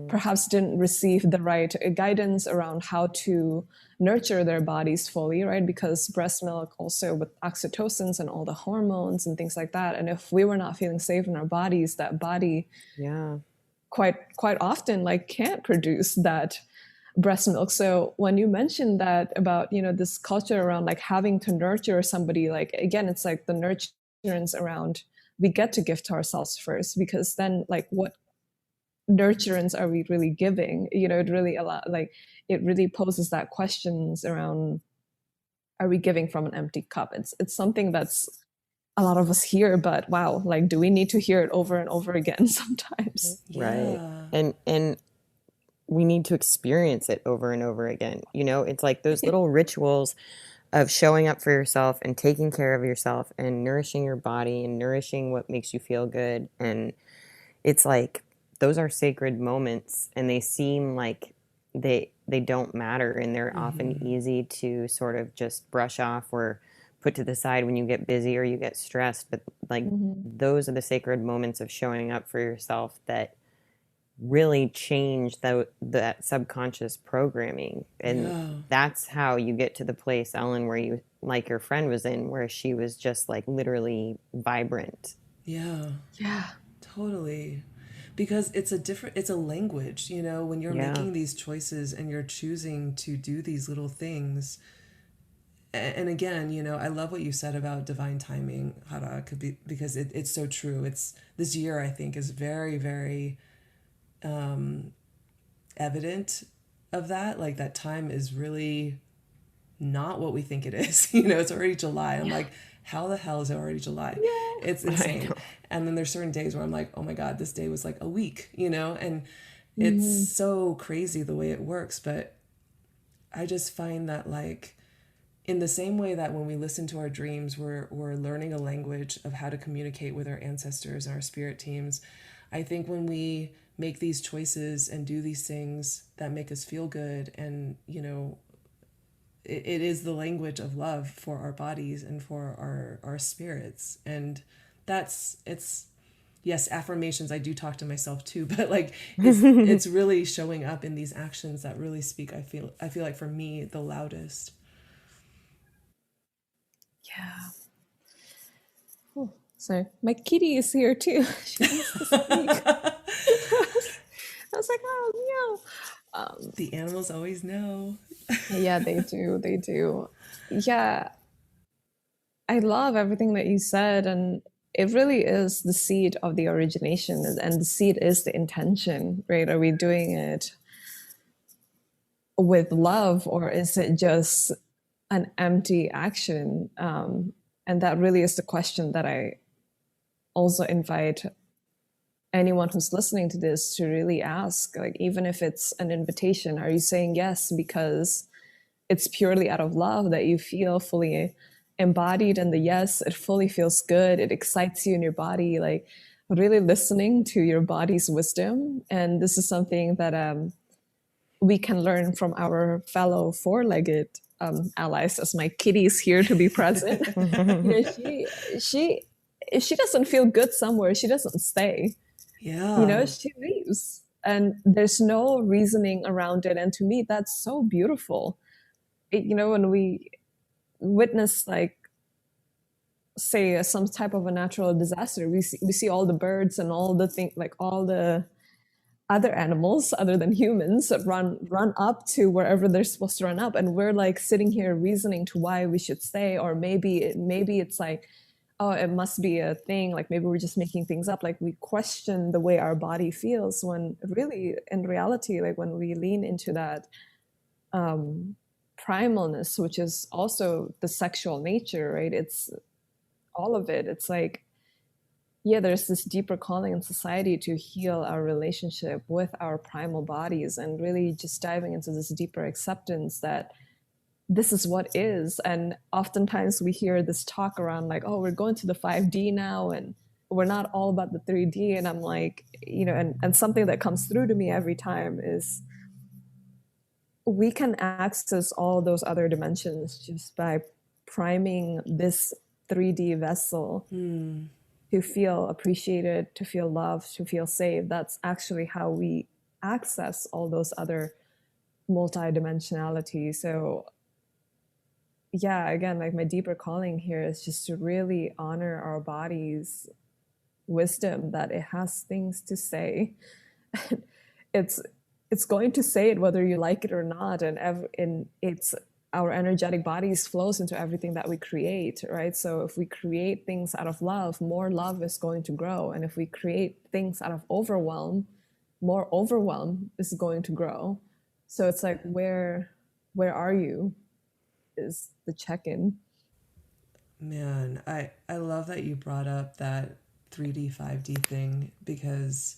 perhaps didn't receive the right guidance around how to nurture their bodies fully, right? Because breast milk also with oxytocins and all the hormones and things like that. And if we were not feeling safe in our bodies, that body quite often like can't produce that breast milk. So when you mentioned that about, you know, this culture around like having to nurture somebody, like again, it's like the nurturance around we get to give to ourselves first, because then like what nurturance are we really giving? You know, it really it really poses that questions around, are we giving from an empty cup? It's something that's a lot of us hear, but wow, like do we need to hear it over and over again sometimes? Right. And we need to experience it over and over again. You know, it's like those little rituals of showing up for yourself and taking care of yourself and nourishing your body and nourishing what makes you feel good. And it's like those are sacred moments, and they seem like they don't matter, and they're often easy to sort of just brush off or put to the side when you get busy or you get stressed. But like those are the sacred moments of showing up for yourself that really change that subconscious programming. And that's how you get to the place, Ellen, where you, like your friend was in, where she was just like literally vibrant. Yeah. Yeah. Totally. Because it's a language, you know, when you're making these choices and you're choosing to do these little things. And again, you know, I love what you said about divine timing, Hara, because it's so true. It's this year, I think, is very, very evident of that. Like that time is really not what we think it is. You know, it's already July. I'm like, how the hell is it already July? It's insane. And then there's certain days where I'm like, oh my God, this day was like a week, you know, and it's so crazy the way it works. But I just find that like in the same way that when we listen to our dreams, we're learning a language of how to communicate with our ancestors and our spirit teams. I think when we make these choices and do these things that make us feel good, and, you know, it is the language of love for our bodies and for our spirits. And yes, affirmations, I do talk to myself too, but like it's really showing up in these actions that really speak, I feel like for me, the loudest. Yeah. Oh, sorry, my kitty is here too. She wants to speak. I was like, oh, meow. The animals always know. Yeah, they do. They do. Yeah, I love everything that you said. And it really is the seed of the origination, and the seed is the intention, right? Are we doing it with love, or is it just an empty action? And that really is the question that I also invite anyone who's listening to this to really ask. Like, even if it's an invitation, are you saying yes because it's purely out of love that you feel fully embodied in the yes, it fully feels good, it excites you in your body, like really listening to your body's wisdom? And this is something that we can learn from our fellow four-legged allies, as my kitty's here to be present. You know, she if she doesn't feel good somewhere, she doesn't stay. Yeah. You know, she leaves, and there's no reasoning around it. And to me, that's so beautiful. You know, when we witness, like, say, some type of a natural disaster, we see all the birds and all the thing, like all the other animals other than humans run up to wherever they're supposed to run up, and we're like sitting here reasoning to why we should stay. Or maybe it's like, oh, it must be a thing, like maybe we're just making things up. Like, we question the way our body feels, when really in reality, like when we lean into that primalness, which is also the sexual nature, right? It's all of it. It's like, yeah, there's this deeper calling in society to heal our relationship with our primal bodies, and really just diving into this deeper acceptance that this is what is. And oftentimes we hear this talk around like, oh, we're going to the 5D now, and we're not all about the 3D. And I'm like, you know, and something that comes through to me every time is we can access all those other dimensions just by priming this 3D vessel to feel appreciated, to feel loved, to feel safe. That's actually how we access all those other multidimensionality. So yeah, again, like my deeper calling here is just to really honor our body's wisdom, that it has things to say. it's it's going to say it whether you like it or not, and it's our energetic bodies flows into everything that we create, right? So if we create things out of love, more love is going to grow, and if we create things out of overwhelm, more overwhelm is going to grow. So it's like, where are you is the check-in. Man, I love that you brought up that 3D, 5D thing because,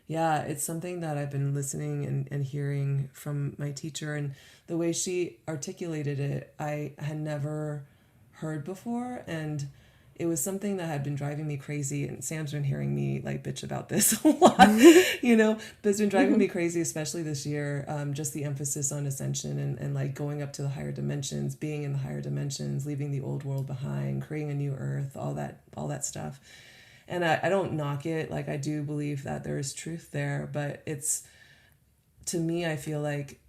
yeah, it's something that I've been listening and hearing from my teacher. And the way she articulated it, I had never heard before. And it was something that had been driving me crazy. And Sam's been hearing me like bitch about this a lot, but it's been driving me crazy, especially this year. Just the emphasis on ascension and like going up to the higher dimensions, being in the higher dimensions, leaving the old world behind, creating a new earth, all that stuff. And I don't knock it. Like, I do believe that there is truth there, but it's, to me, I feel like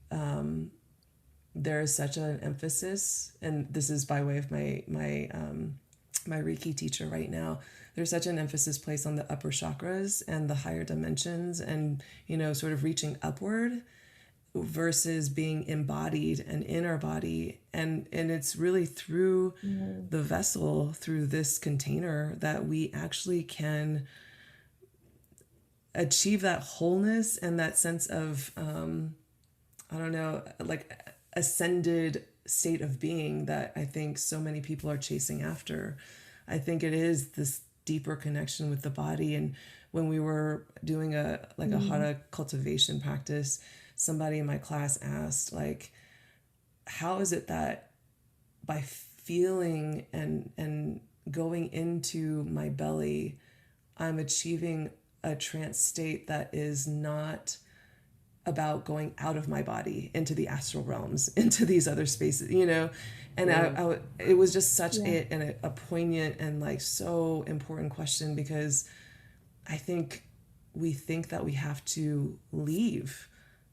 there is such an emphasis, and this is by way of my Reiki teacher right now. There's such an emphasis placed on the upper chakras and the higher dimensions, and sort of reaching upward versus being embodied and in our body, and it's really through the vessel, through this container, that we actually can achieve that wholeness and that sense of I don't know, like ascended state of being that I think so many people are chasing after. I think it is this deeper connection with the body. And when we were doing a Hara cultivation practice, somebody in my class asked, like, how is it that by feeling and going into my belly, I'm achieving a trance state that is not about going out of my body into the astral realms, into these other spaces, And it was just such a poignant and like so important question, because I think we think that we have to leave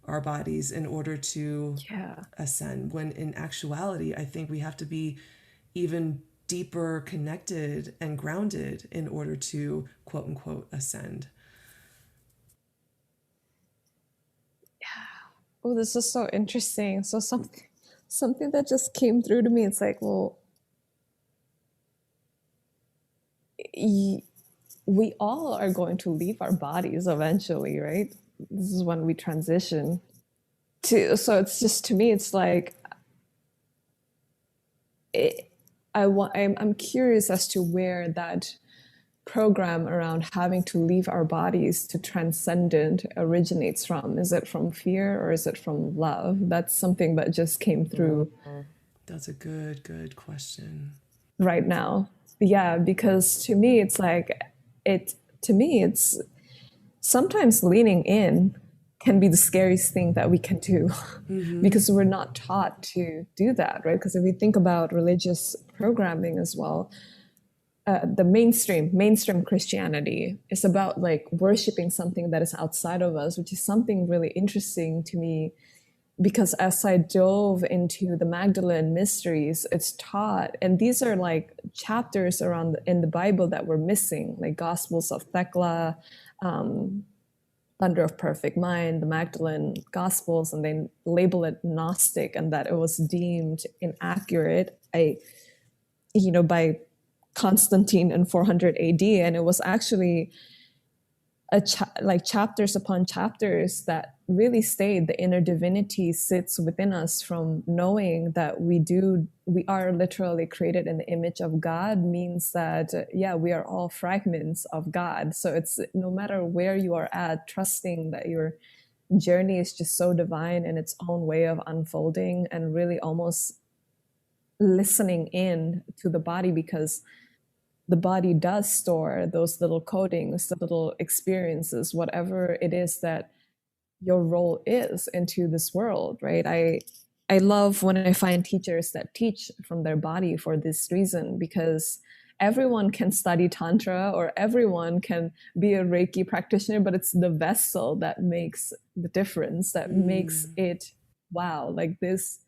our bodies in order to ascend, when in actuality, I think we have to be even deeper connected and grounded in order to quote unquote ascend. Oh, this is so interesting. So something that just came through to me, it's like, well, we all are going to leave our bodies eventually, right? This is when we transition to, so it's just, to me, it's like, I'm curious as to where that program around having to leave our bodies to transcendent originates from. Is it from fear or is it from love? That's something that just came through. That's a good question. Right now. Yeah, because to me, it's like, it's sometimes leaning in can be the scariest thing that we can do because we're not taught to do that, right? Because if we think about religious programming as well, the mainstream Christianity is about like worshiping something that is outside of us, which is something really interesting to me, because as I dove into the Magdalene mysteries, it's taught, and these are like chapters around in the Bible that were missing, like Gospels of Thecla, Thunder of Perfect Mind, the Magdalene Gospels, and they label it Gnostic, and that it was deemed inaccurate, by Constantine in 400 AD, and it was actually like chapters upon chapters that really state the inner divinity sits within us, from knowing that we are literally created in the image of God, means that we are all fragments of God. So it's, no matter where you are at, trusting that your journey is just so divine in its own way of unfolding, and really almost listening in to the body, because the body does store those little codings, the little experiences, whatever it is that your role is into this world, right? I love when I find teachers that teach from their body for this reason, because everyone can study Tantra or everyone can be a Reiki practitioner, but it's the vessel that makes the difference, that makes it, wow, like these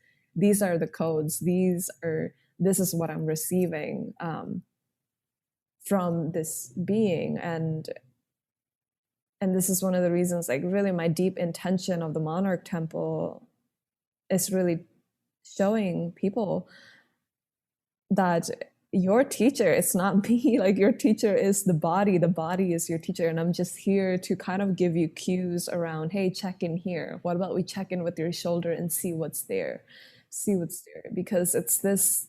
are the codes. This is what I'm receiving from this being. And this is one of the reasons, like really my deep intention of the Monarch Temple is really showing people that your teacher is not me. Like your teacher is the body is your teacher, and I'm just here to kind of give you cues around, hey, check in here. What about we check in with your shoulder and see what's there, because it's this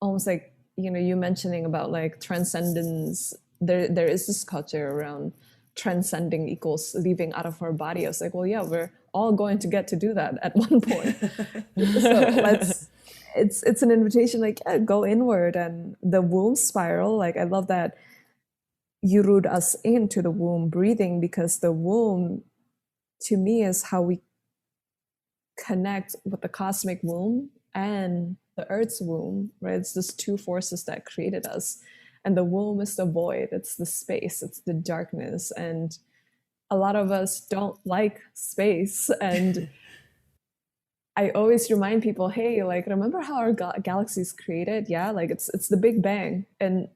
almost like, you know, you mentioning about like transcendence. There is this culture around transcending equals leaving out of our body. I was like, well, yeah, we're all going to get to do that at one point. So it's an invitation, like, yeah, go inward. And the womb spiral, like, I love that you root us into the womb breathing, because the womb to me is how we connect with the cosmic womb and the earth's womb, right? It's just two forces that created us. And the womb is the void, it's the space, it's the darkness. And a lot of us don't like space. And I always remind people, hey, like, remember how our galaxy is created? Yeah, like it's the Big Bang. And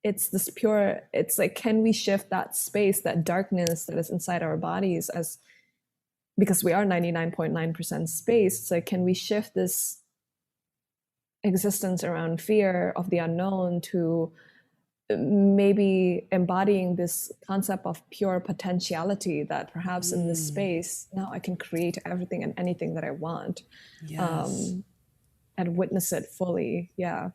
it's this pure, it's like, can we shift that space, that darkness that is inside our bodies, as because we are 99.9% space. It's like, can we shift this existence around fear of the unknown to maybe embodying this concept of pure potentiality, that perhaps in this space now I can create everything and anything that I want. Yes. And witness it fully. Yeah.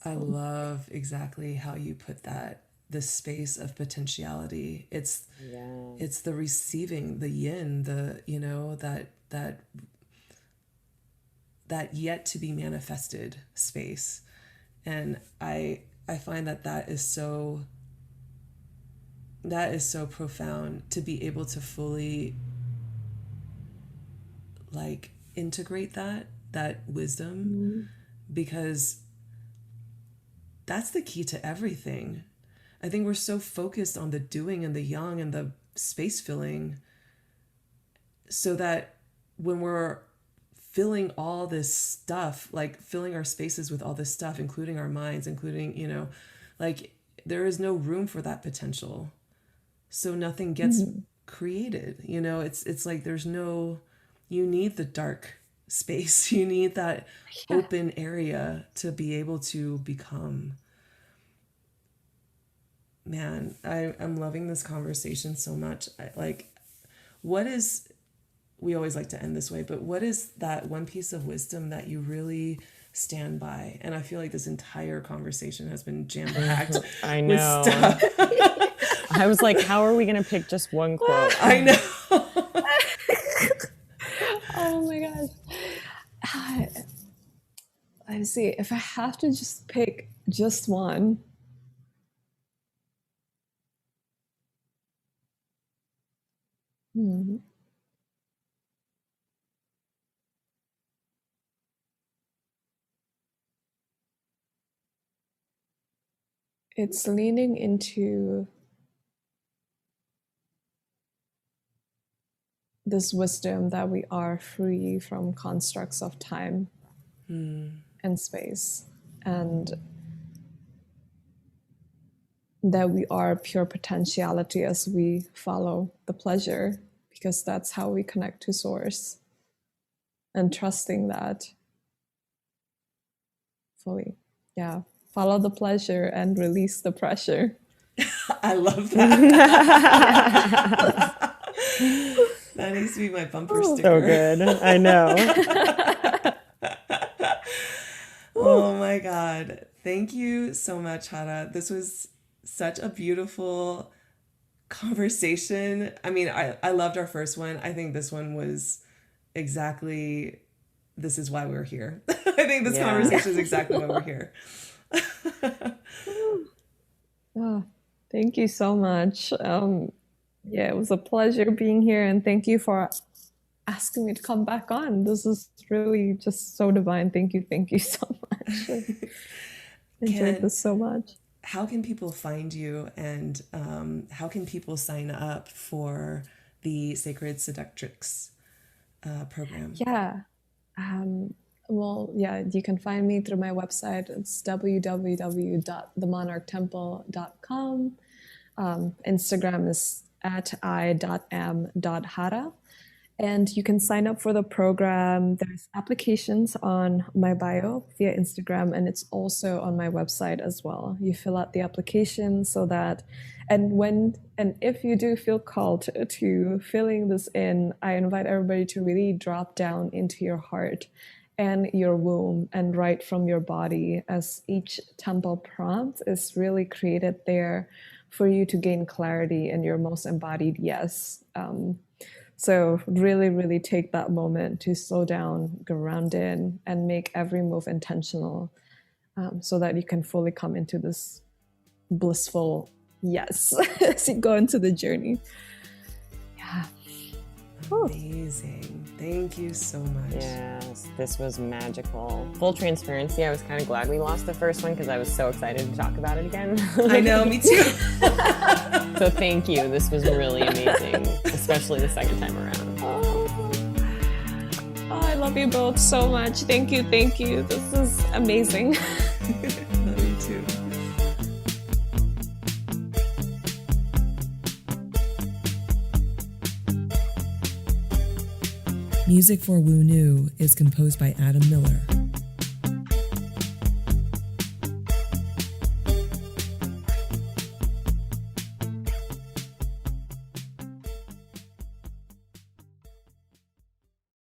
I love exactly how you put that, the space of potentiality. It's the receiving, the yin, the, you know, that yet to be manifested space. And I find that is so profound, to be able to fully like integrate that wisdom, because that's the key to everything. I think we're so focused on the doing and the yang and the space filling, so that when we're filling all this stuff, like filling our spaces with all this stuff, including our minds, including, you know, like there is no room for that potential. So nothing gets created, you know, it's like there's no, you need the dark space. You need that open area to be able to become. Man, I'm loving this conversation so much. We always like to end this way, but what is that one piece of wisdom that you really stand by? And I feel like this entire conversation has been jam-packed. I know. With stuff. I was like, how are we going to pick just one quote? I know. Oh my gosh. Let me see. If I have to just pick just one. It's leaning into this wisdom that we are free from constructs of time and space, and that we are pure potentiality as we follow the pleasure, because that's how we connect to source, and trusting that fully. Yeah. Follow the pleasure and release the pressure. I love that. That needs to be my bumper sticker. So good. I know. Oh my God. Thank you so much, Hara. This was such a beautiful conversation. I mean, I loved our first one. I think this one was exactly, this is why we're here. I think this conversation is exactly why we're here. Oh, thank you so much. Yeah, it was a pleasure being here, and thank you for asking me to come back on. This is really just so divine. Thank you so much. I enjoyed this so much. How can people find you, and how can people sign up for the Sacred Seductrix program? Yeah. Well, yeah, you can find me through my website. It's www.themonarchtemple.com. Instagram is @i.m.hara. And you can sign up for the program. There's applications on my bio via Instagram, and it's also on my website as well. You fill out the application so that, and if you do feel called to filling this in, I invite everybody to really drop down into your heart and your womb and write from your body, as each temple prompt is really created there for you to gain clarity in your most embodied yes. So really, really take that moment to slow down, ground in, and make every move intentional, so that you can fully come into this blissful yes as you go into the journey. Yeah. Amazing. Thank you so much. Yes, this was magical. Full transparency, I was kind of glad we lost the first one because I was so excited to talk about it again. I know, me too. So thank you. This was really amazing, especially the second time around. Oh, I love you both so much. Thank you. This is amazing. Love you too. Music for Woo New is composed by Adam Miller.